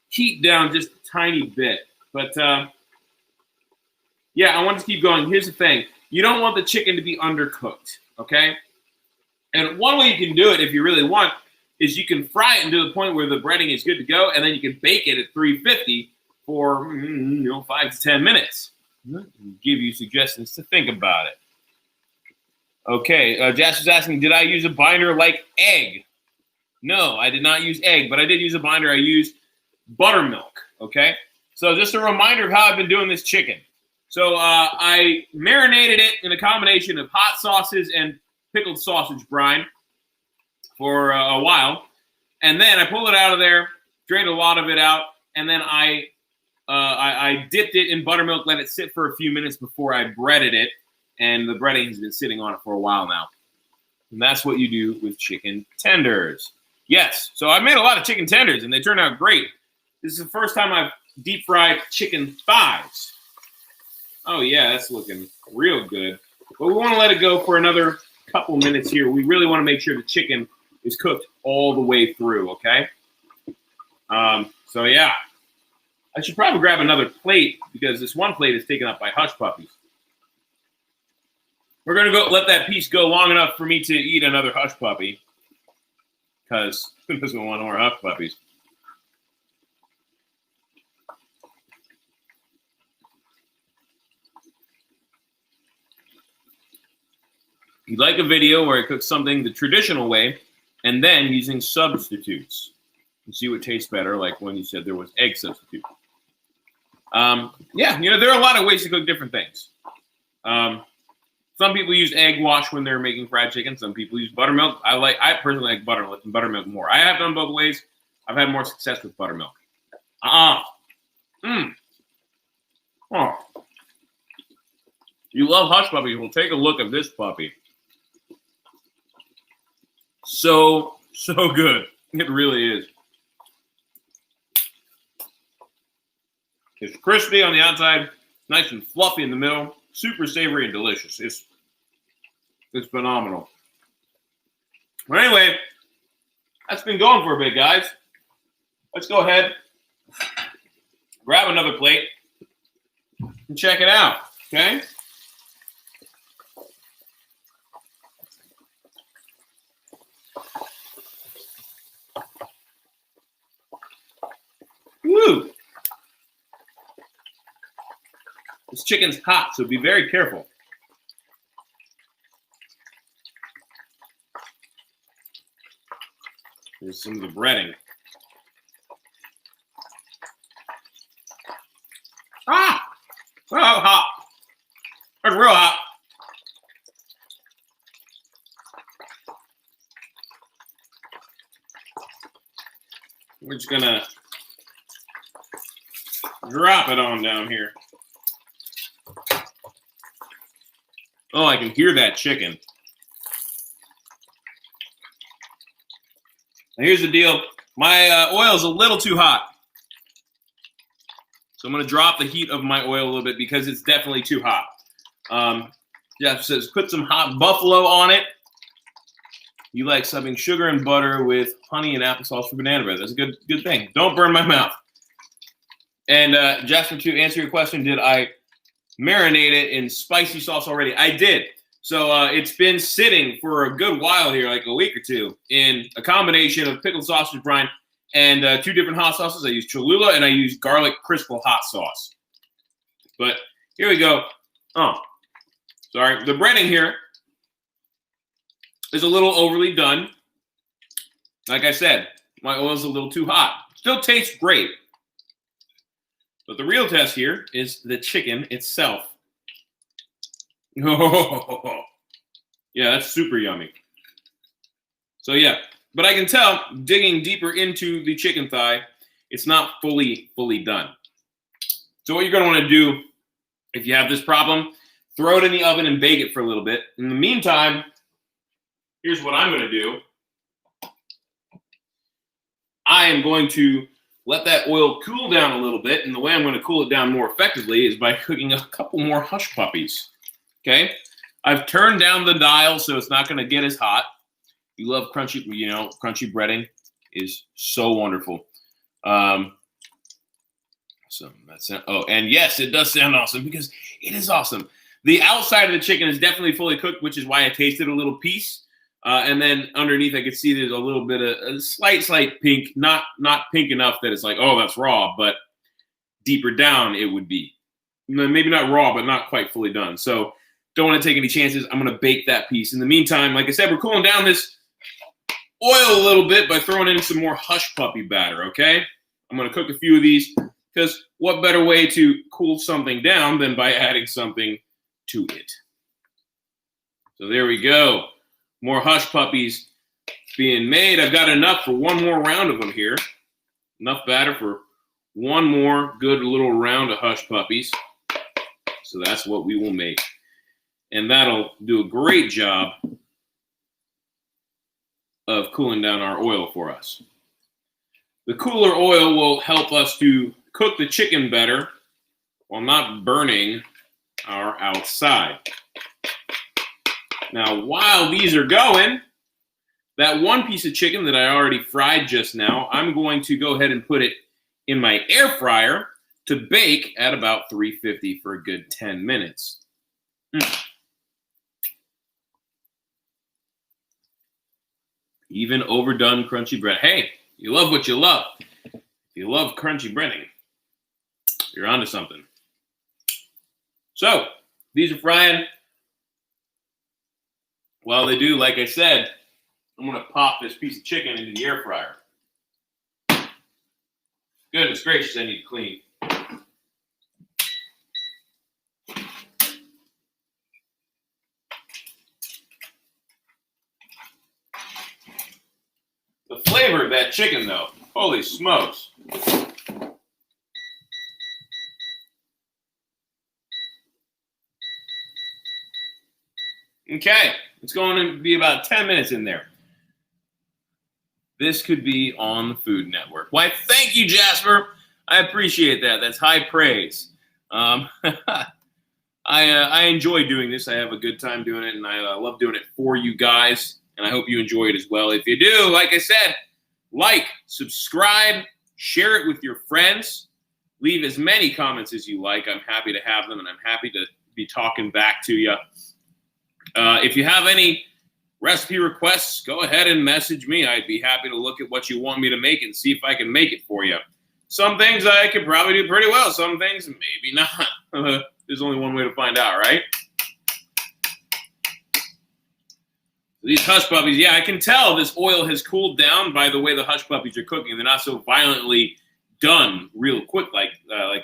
heat down just a tiny bit, but yeah, I want to keep going. Here's the thing. You don't want the chicken to be undercooked, okay? And one way you can do it if you really want is you can fry it to the point where the breading is good to go, and then you can bake it at 350 for 5 to 10 minutes. I'll give you suggestions to think about it. Okay, Jasper's asking, did I use a binder like egg? No, I did not use egg, but I did use a binder. I used buttermilk, okay? So just a reminder of how I've been doing this chicken. So I marinated it in a combination of hot sauces and pickled sausage brine for a while. And then I pulled it out of there, drained a lot of it out, and then I dipped it in buttermilk, let it sit for a few minutes before I breaded it. And the breading has been sitting on it for a while now. And that's what you do with chicken tenders. Yes, so I made a lot of chicken tenders, and they turned out great. This is the first time I've deep fried chicken thighs. Oh, yeah, that's looking real good. But we want to let it go for another couple minutes here. We really want to make sure the chicken is cooked all the way through, okay? So yeah, I should probably grab another plate because this one plate is taken up by hush puppies. We're gonna go let that piece go long enough for me to eat another hush puppy because who doesn't want more hush puppies? You'd like a video where I cook something the traditional way and then using substitutes. You see what tastes better, like when you said there was egg substitute. Yeah, there are a lot of ways to cook different things. Some people use egg wash when they're making fried chicken. Some people use buttermilk. I personally like buttermilk more. I have done both ways. I've had more success with buttermilk. Oh. You love hush puppies? Well, take a look at this puppy. So good. It really is. It's crispy on the outside, nice and fluffy in the middle, super savory and delicious. It's phenomenal. But anyway, that's been going for a bit, guys. Let's go ahead, grab another plate, and check it out, okay? Woo! This chicken's hot, so be very careful. Here's some of the breading. Oh, hot. It's real hot. We're just gonna drop it on down here. Oh, I can hear that chicken. Now here's the deal. My oil is a little too hot. So I'm going to drop the heat of my oil a little bit because it's definitely too hot. Jeff says, put some hot buffalo on it. You like subbing sugar and butter with honey and applesauce for banana bread. That's a good thing. Don't burn my mouth. And Jasper, to answer your question, did I marinate it in spicy sauce already? I did. So it's been sitting for a good while here, like a week or two, in a combination of pickled sausage brine and 2 different hot sauces. I use Cholula and I use garlic Crisco hot sauce. But here we go. Oh, sorry. The breading here is a little overly done. Like I said, my oil is a little too hot. Still tastes great. But the real test here is the chicken itself. Oh, yeah, that's super yummy. So yeah, but I can tell digging deeper into the chicken thigh, it's not fully done. So what you're going to want to do, if you have this problem, throw it in the oven and bake it for a little bit. In the meantime, here's what I'm going to do. I am going to let that oil cool down a little bit, and the way I'm going to cool it down more effectively is by cooking a couple more hush puppies. Okay? I've turned down the dial so it's not going to get as hot. You love crunchy, crunchy breading is so wonderful. So that's and yes, it does sound awesome because it is awesome. The outside of the chicken is definitely fully cooked, which is why I tasted a little piece. And then underneath, I could see there's a little bit of a slight pink, not pink enough that it's like, oh, that's raw, but deeper down it would be. Maybe not raw, but not quite fully done. So don't want to take any chances. I'm going to bake that piece. In the meantime, like I said, we're cooling down this oil a little bit by throwing in some more hush puppy batter, okay? I'm going to cook a few of these because what better way to cool something down than by adding something to it? So there we go. More hush puppies being made. I've got enough for one more round of them here. Enough batter for one more good little round of hush puppies. So that's what we will make. And that'll do a great job of cooling down our oil for us. The cooler oil will help us to cook the chicken better while not burning our outside. Now, while these are going, that one piece of chicken that I already fried just now, I'm going to go ahead and put it in my air fryer to bake at about 350 for a good 10 minutes. Even overdone crunchy bread. Hey, you love what you love. If you love crunchy breading, you're onto something. So, these are frying. While they do, like I said, I'm going to pop this piece of chicken into the air fryer. Goodness gracious, I need to clean. The flavor of that chicken, though, holy smokes. Okay, it's going to be about 10 minutes in there. This could be on the Food Network. Why, thank you, Jasper. I appreciate that. That's high praise. I enjoy doing this. I have a good time doing it, and I love doing it for you guys, and I hope you enjoy it as well. If you do, like I said, like, subscribe, share it with your friends. Leave as many comments as you like. I'm happy to have them, and I'm happy to be talking back to you. If you have any recipe requests, go ahead and message me. I'd be happy to look at what you want me to make and see if I can make it for you. Some things I could probably do pretty well. Some things, maybe not. There's only one way to find out, right? These hush puppies, yeah, I can tell this oil has cooled down by the way the hush puppies are cooking. They're not so violently done real quick like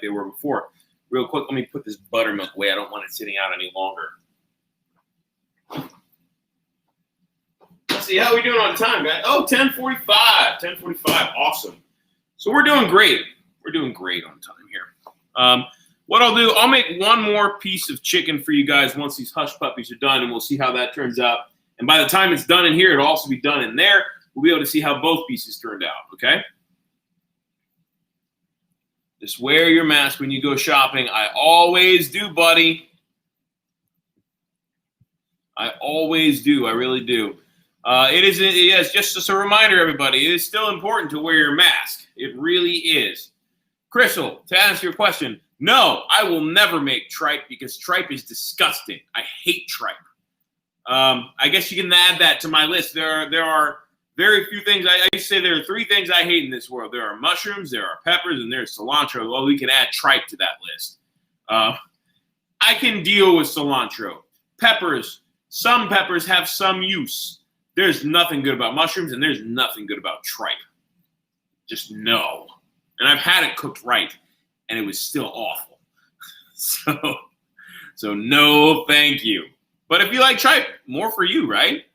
they were before. Real quick, let me put this buttermilk away. I don't want it sitting out any longer. Let's see, how are we doing on time, guys? Oh, 10:45. 10:45. Awesome. So we're doing great. We're doing great on time here. What I'll do, I'll make one more piece of chicken for you guys once these hush puppies are done, and we'll see how that turns out. And by the time it's done in here, it'll also be done in there. We'll be able to see how both pieces turned out, okay? Just wear your mask when you go shopping. I always do, buddy. I always do. I really do. Yes, just as a reminder, everybody, it is still important to wear your mask. It really is. Crystal, to answer your question, no, I will never make tripe because tripe is disgusting. I hate tripe. I guess you can add that to my list. There are very few things. I used to say there are three things I hate in this world. There are mushrooms, there are peppers, and there's cilantro. Well, we can add tripe to that list. I can deal with cilantro. Peppers, some peppers have some use. There's nothing good about mushrooms, and there's nothing good about tripe. Just no. And I've had it cooked right, and it was still awful. So no, thank you. But if you like tripe, more for you, right?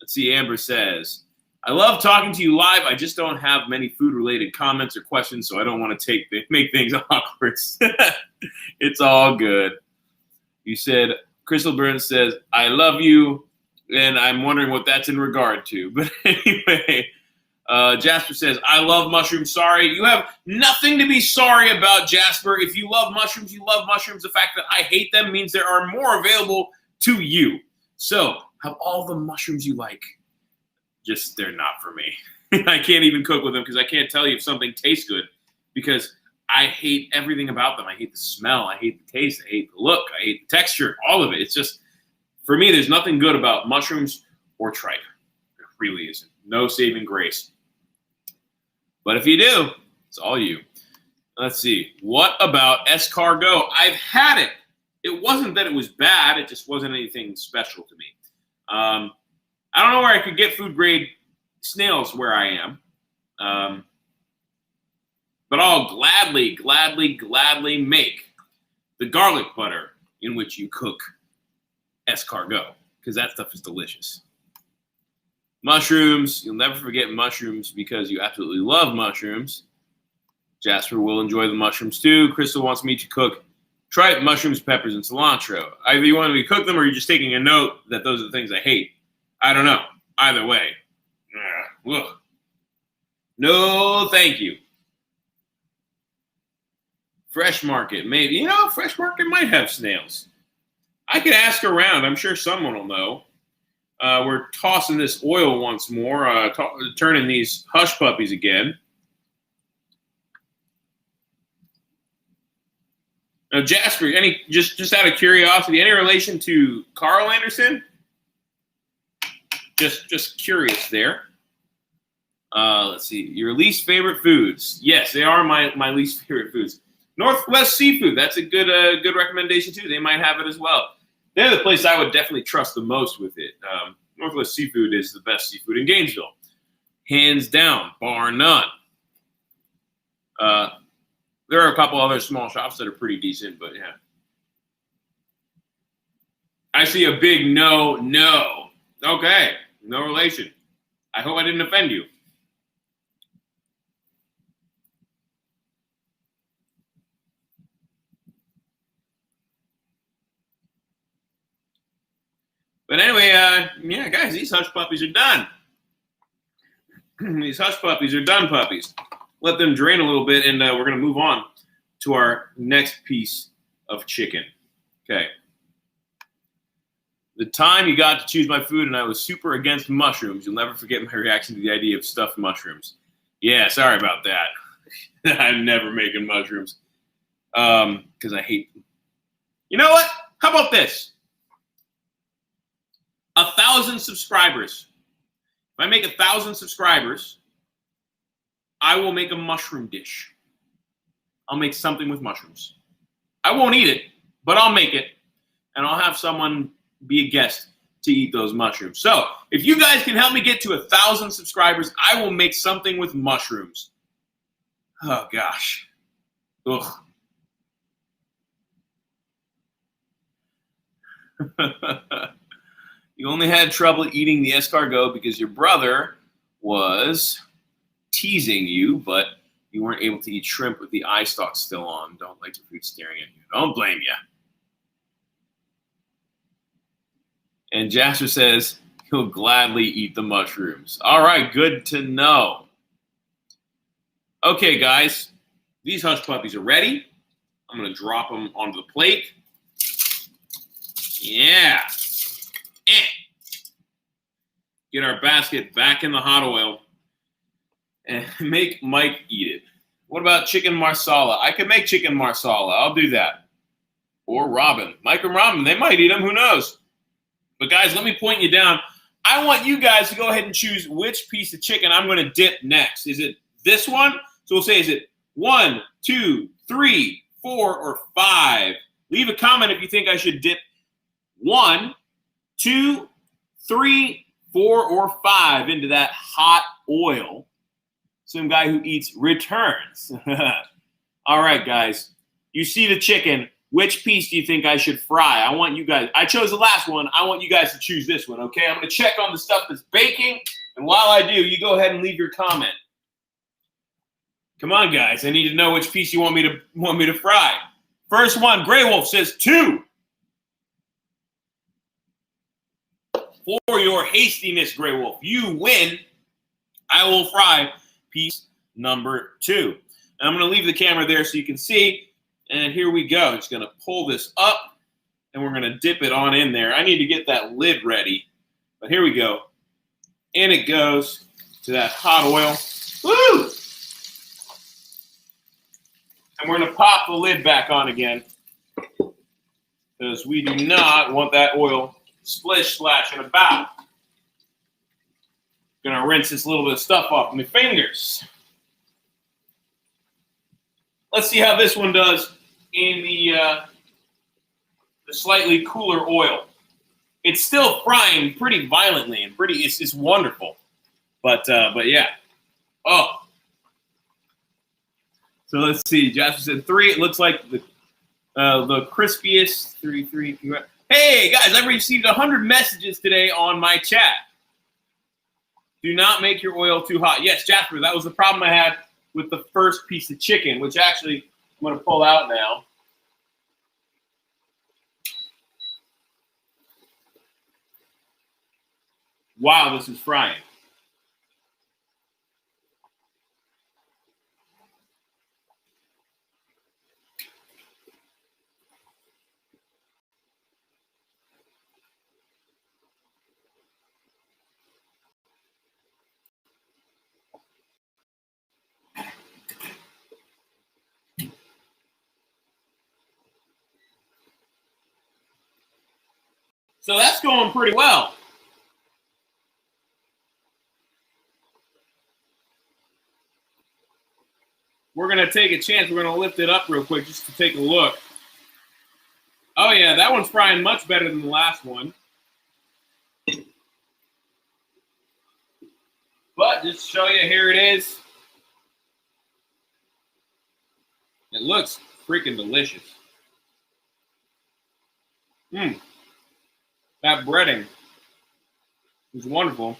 Let's see, Amber says, I love talking to you live. I just don't have many food-related comments or questions, so I don't want to make things awkward. It's all good. You said, Crystal Burns says, I love you, and I'm wondering what that's in regard to. But anyway, Jasper says, I love mushrooms. Sorry. You have nothing to be sorry about, Jasper. If you love mushrooms, you love mushrooms. The fact that I hate them means there are more available to you. So have all the mushrooms you like. Just they're not for me. I can't even cook with them because I can't tell you if something tastes good because I hate everything about them. I hate the smell. I hate the taste. I hate the look. I hate the texture. All of it. It's just, for me, there's nothing good about mushrooms or tripe. There really isn't. No saving grace. But if you do, it's all you. Let's see. What about escargot? I've had it. It wasn't that it was bad. It just wasn't anything special to me. I don't know where I could get food grade snails where I am. But I'll gladly make the garlic butter in which you cook escargot because that stuff is delicious. Mushrooms, you'll never forget mushrooms because you absolutely love mushrooms. Jasper will enjoy the mushrooms too. Crystal wants me to cook tripe, mushrooms, peppers, and cilantro. Either you want me to cook them or you're just taking a note that those are the things I hate. I don't know. Either way. Ugh. No, thank you. Fresh Market, maybe. Fresh Market might have snails. I could ask around. I'm sure someone will know. We're tossing this oil once more, turning these hush puppies again. Now, Jasper, just out of curiosity, any relation to Carl Anderson? Just curious there. Let's see. Your least favorite foods? Yes, they are my least favorite foods. Northwest Seafood. That's a good recommendation too. They might have it as well. They're the place I would definitely trust the most with it. Northwest Seafood is the best seafood in Gainesville, hands down, bar none. There are a couple other small shops that are pretty decent, but yeah. I see a big no. Okay, no relation. I hope I didn't offend you. But anyway, yeah, guys, these hush puppies are done. These hush puppies are done puppies. Let them drain a little bit, and we're going to move on to our next piece of chicken. Okay. The time you got to choose my food and I was super against mushrooms, you'll never forget my reaction to the idea of stuffed mushrooms. Yeah, sorry about that. I'm never making mushrooms because I hate them. You know what? How about this? 1,000 subscribers. If I make 1,000 subscribers, I will make a mushroom dish. I'll make something with mushrooms. I won't eat it, but I'll make it, and I'll have someone be a guest to eat those mushrooms. So if you guys can help me get to 1,000 subscribers, I will make something with mushrooms. Oh, gosh. Ugh. You only had trouble eating the escargot because your brother was teasing you, but you weren't able to eat shrimp with the eye stalk still on. Don't like your food staring at you. Don't blame you. And Jasper says he'll gladly eat the mushrooms. All right, good to know. Okay, guys, these hush puppies are ready. I'm going to drop them onto the plate. Yeah. Get our basket back in the hot oil and make Mike eat it. What about chicken marsala? I could make chicken marsala. I'll do that. Or Robin. Mike and Robin, they might eat them. Who knows? But guys, let me point you down. I want you guys to go ahead and choose which piece of chicken I'm going to dip next. Is it this one? So we'll say, is it 1, 2, 3, 4, or 5? Leave a comment if you think I should dip 1, 2, 3, 4, or 5 into that hot oil. Some guy who eats returns. All right, guys. You see the chicken. Which piece do you think I should fry? I want you guys. I chose the last one. I want you guys to choose this one, okay? I'm going to check on the stuff that's baking. And while I do, you go ahead and leave your comment. Come on, guys. I need to know which piece you want me to fry. First one, Grey Wolf says 2. For your hastiness, Grey Wolf, you win. I will fry piece number 2. And I'm going to leave the camera there so you can see. And here we go. Just going to pull this up, and we're going to dip it on in there. I need to get that lid ready. But here we go. And it goes to that hot oil. Woo! And we're going to pop the lid back on again because we do not want that oil splish, splashing about. Going to rinse this little bit of stuff off my fingers. Let's see how this one does in the slightly cooler oil. It's still frying pretty violently and it's wonderful. But yeah. Oh. So let's see. Jasper said 3. It looks like the crispiest 3. Hey guys, I've received 100 messages today on my chat. Do not make your oil too hot. Yes, Jasper, that was the problem I had with the first piece of chicken, which actually I'm going to pull out now. Wow, this is frying. So that's going pretty well. We're going to take a chance. We're going to lift it up real quick just to take a look. Oh, yeah, that one's frying much better than the last one. But just to show you, here it is. It looks freaking delicious. That breading is wonderful.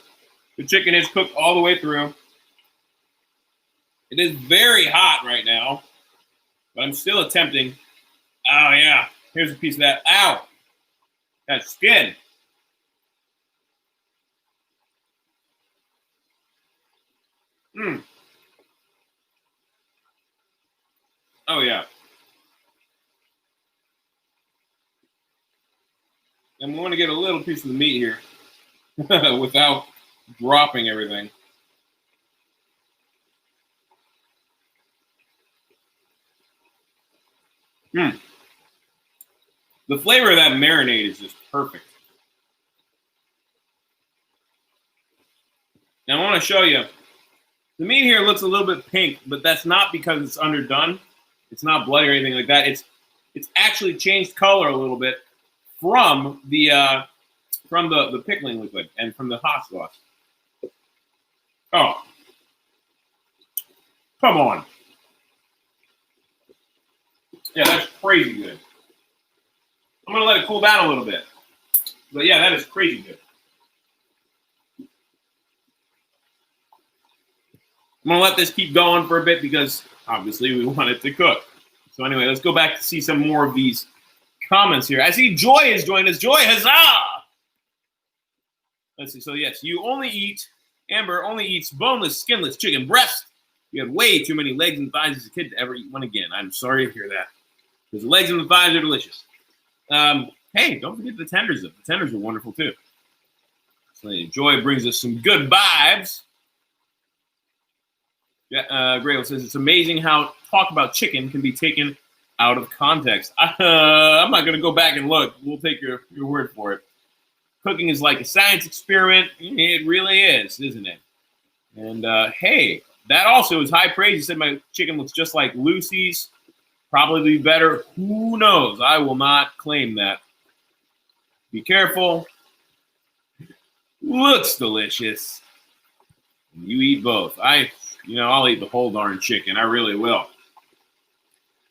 The chicken is cooked all the way through. It is very hot right now, but I'm still attempting. Oh, yeah. Here's a piece of that. Ow. That skin. Oh, yeah. And we want to get a little piece of the meat here without dropping everything. The flavor of that marinade is just perfect. Now I want to show you. The meat here looks a little bit pink, but that's not because it's underdone. It's not bloody or anything like that. It's actually changed color a little bit from the pickling liquid and from the hot sauce. Oh, come on. Yeah, that's crazy good. I'm going to let it cool down a little bit. But yeah, that is crazy good. I'm going to let this keep going for a bit because obviously we want it to cook. So anyway, let's go back to see some more of these comments here. I see Joy has joined us. Joy, huzzah! Let's see. So yes, Amber only eats boneless, skinless chicken breast. You had way too many legs and thighs as a kid to ever eat one again. I'm sorry to hear that. Because the legs and the thighs are delicious. Hey, don't forget the tenders. The tenders are wonderful too. So Joy brings us some good vibes. Yeah, Grail says it's amazing how talk about chicken can be taken out of context. I'm not going to go back and look. We'll take your word for it. Cooking is like a science experiment. It really is, isn't it? And hey, that also is high praise. You said my chicken looks just like Lucy's. Probably better. Who knows? I will not claim that. Be careful. Looks delicious. You eat both. I'll eat the whole darn chicken. I really will.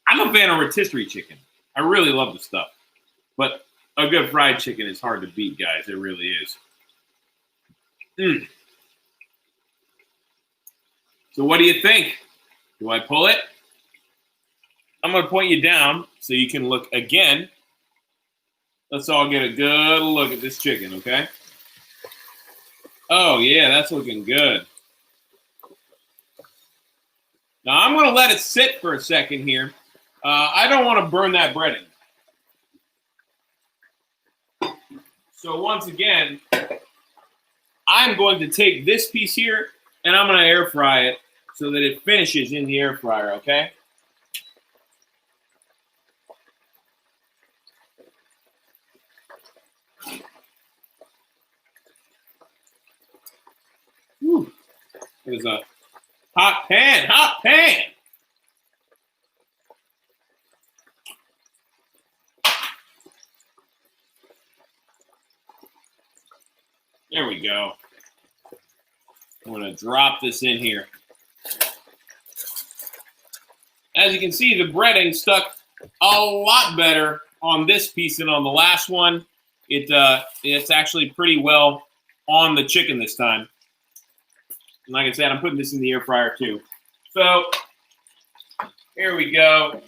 I'm a fan of rotisserie chicken. I really love the stuff. But a good fried chicken is hard to beat, guys. It really is. So what do you think? Do I pull it? I'm going to point you down so you can look again. Let's all get a good look at this chicken, okay? Oh, yeah, that's looking good. Now, I'm going to let it sit for a second here. I don't want to burn that breading. So once again, I'm going to take this piece here, and I'm going to air fry it so that it finishes in the air fryer, okay? Whew. There's a hot pan, hot pan. There we go. I'm going to drop this in here. As you can see, the breading stuck a lot better on this piece than on the last one. It's actually pretty well on the chicken this time. And like I said, I'm putting this in the air fryer too. So here we go.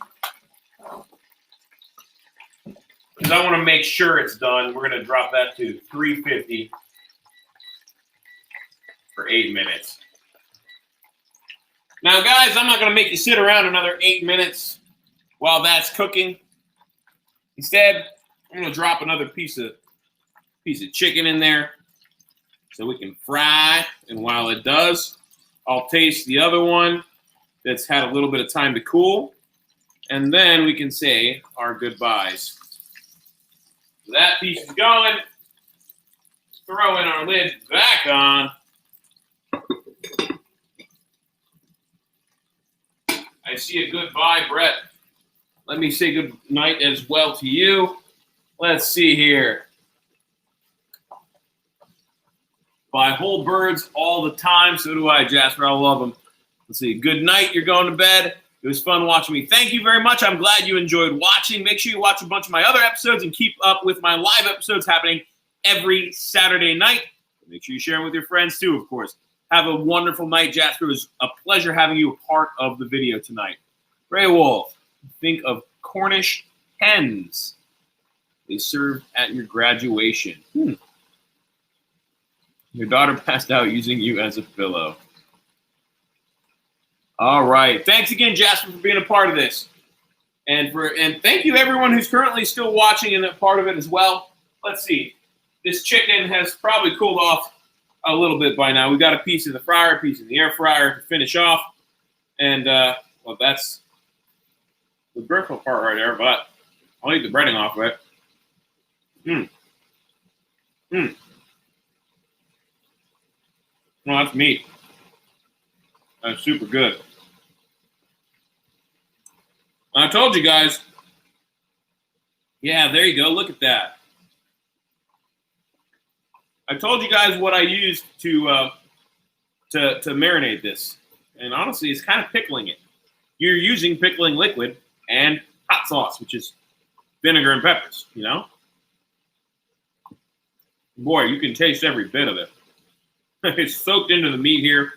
Because I want to make sure it's done, we're going to drop that to 350 for 8 minutes. Now, guys, I'm not going to make you sit around another 8 minutes while that's cooking. Instead, I'm going to drop another piece of chicken in there so we can fry. And while it does, I'll taste the other one that's had a little bit of time to cool. And then we can say our goodbyes. So that piece is going. throwing our lid back on. I see a goodbye, Brett. Let me say good night as well to you. Let's see here. Buy whole birds all the time. So do I, Jasper. I love them. Let's see. Good night. You're going to bed. It was fun watching me. Thank you very much. I'm glad you enjoyed watching. Make sure you watch a bunch of my other episodes and keep up with my live episodes happening every Saturday night. Make sure you share them with your friends too, of course. Have a wonderful night, Jasper. It was a pleasure having you a part of the video tonight. Ray Wolf, think of Cornish hens. They served at your graduation. Your daughter passed out using you as a pillow. All right. Thanks again, Jasper, for being a part of this. And thank you everyone who's currently still watching and a part of it as well. Let's see. This chicken has probably cooled off a little bit by now. We got a piece in the fryer, a piece in the air fryer to finish off. And well, that's the gristle part right there, but I'll eat the breading off of it. Well, that's meat. That's super good. I told you guys. Yeah, there you go. Look at that. I told you guys what I used to marinate this. And honestly, it's kind of pickling it. You're using pickling liquid and hot sauce, which is vinegar and peppers, you know? Boy, you can taste every bit of it. It's soaked into the meat here.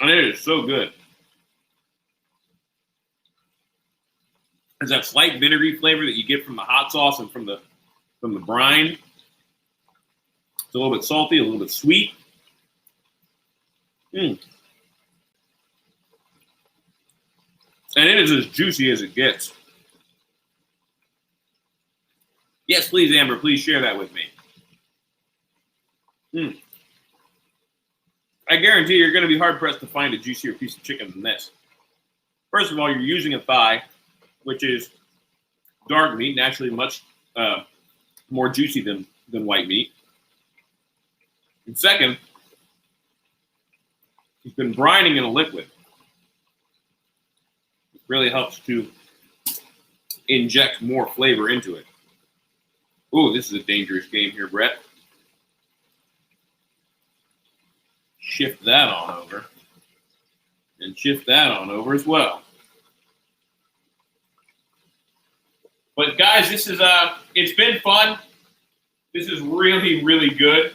And it is so good. There's that slight vinegary flavor that you get from the hot sauce and from the brine. It's a little bit salty, a little bit sweet. And it is as juicy as it gets. Yes, please, Amber, please share that with me. I guarantee you're going to be hard-pressed to find a juicier piece of chicken than this. First of all, you're using a thigh, which is dark meat, naturally much more juicy than white meat. And second, it's been brining in a liquid. It really helps to inject more flavor into it. Ooh, this is a dangerous game here, Brett. Shift that on over. And shift that on over as well. But guys, this is it's been fun. This is really, really good.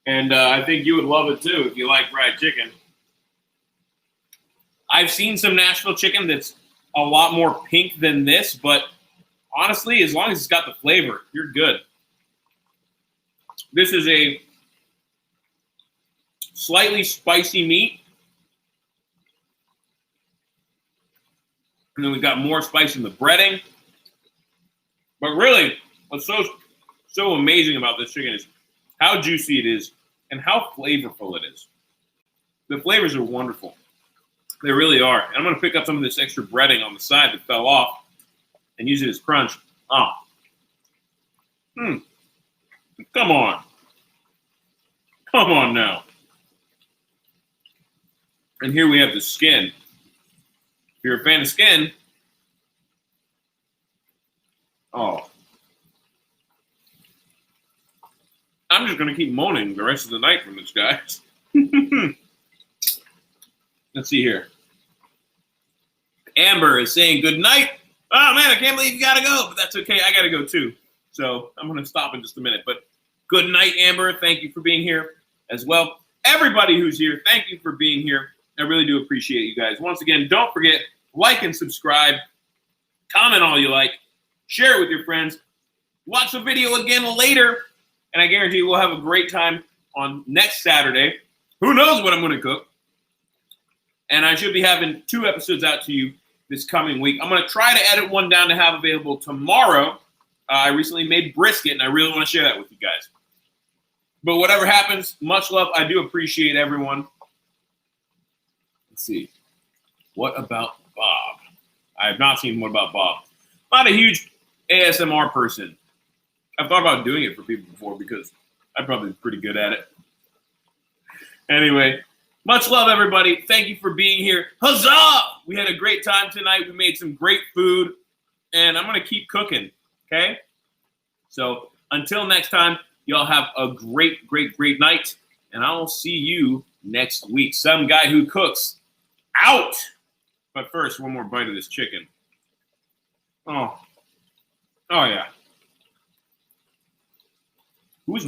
And I think you would love it too if you like fried chicken. I've seen some Nashville chicken that's a lot more pink than this, but honestly, as long as it's got the flavor, you're good. This is a slightly spicy meat. And then we've got more spice in the breading. But really, what's so amazing about this chicken is how juicy it is and how flavorful it is. The flavors are wonderful. They really are. And I'm going to pick up some of this extra breading on the side that fell off and use it as crunch. Come on. Come on now. And here we have the skin. If you're a fan of skin, I'm just going to keep moaning the rest of the night from this, guys. Let's see here. Amber is saying good night. Oh, man, I can't believe you got to go. But that's okay. I got to go, too. So I'm going to stop in just a minute. But good night, Amber. Thank you for being here as well. Everybody who's here, thank you for being here. I really do appreciate you guys. Once again, don't forget, like and subscribe. Comment all you like. Share it with your friends. Watch the video again later. And I guarantee you we'll have a great time on next Saturday. Who knows what I'm going to cook? And I should be having 2 episodes out to you this coming week. I'm going to try to edit one down to have available tomorrow. I recently made brisket, and I really want to share that with you guys. But whatever happens, much love. I do appreciate everyone. Let's see. What about Bob? I have not seen What About Bob. Not a huge ASMR person. I've thought about doing it for people before because I'm probably pretty good at it. Anyway, much love, everybody. Thank you for being here. Huzzah! We had a great time tonight. We made some great food, and I'm going to keep cooking, okay? So until next time, y'all have a great, great, great night, and I'll see you next week. Some guy who cooks out. But first, one more bite of this chicken. Oh yeah. Who's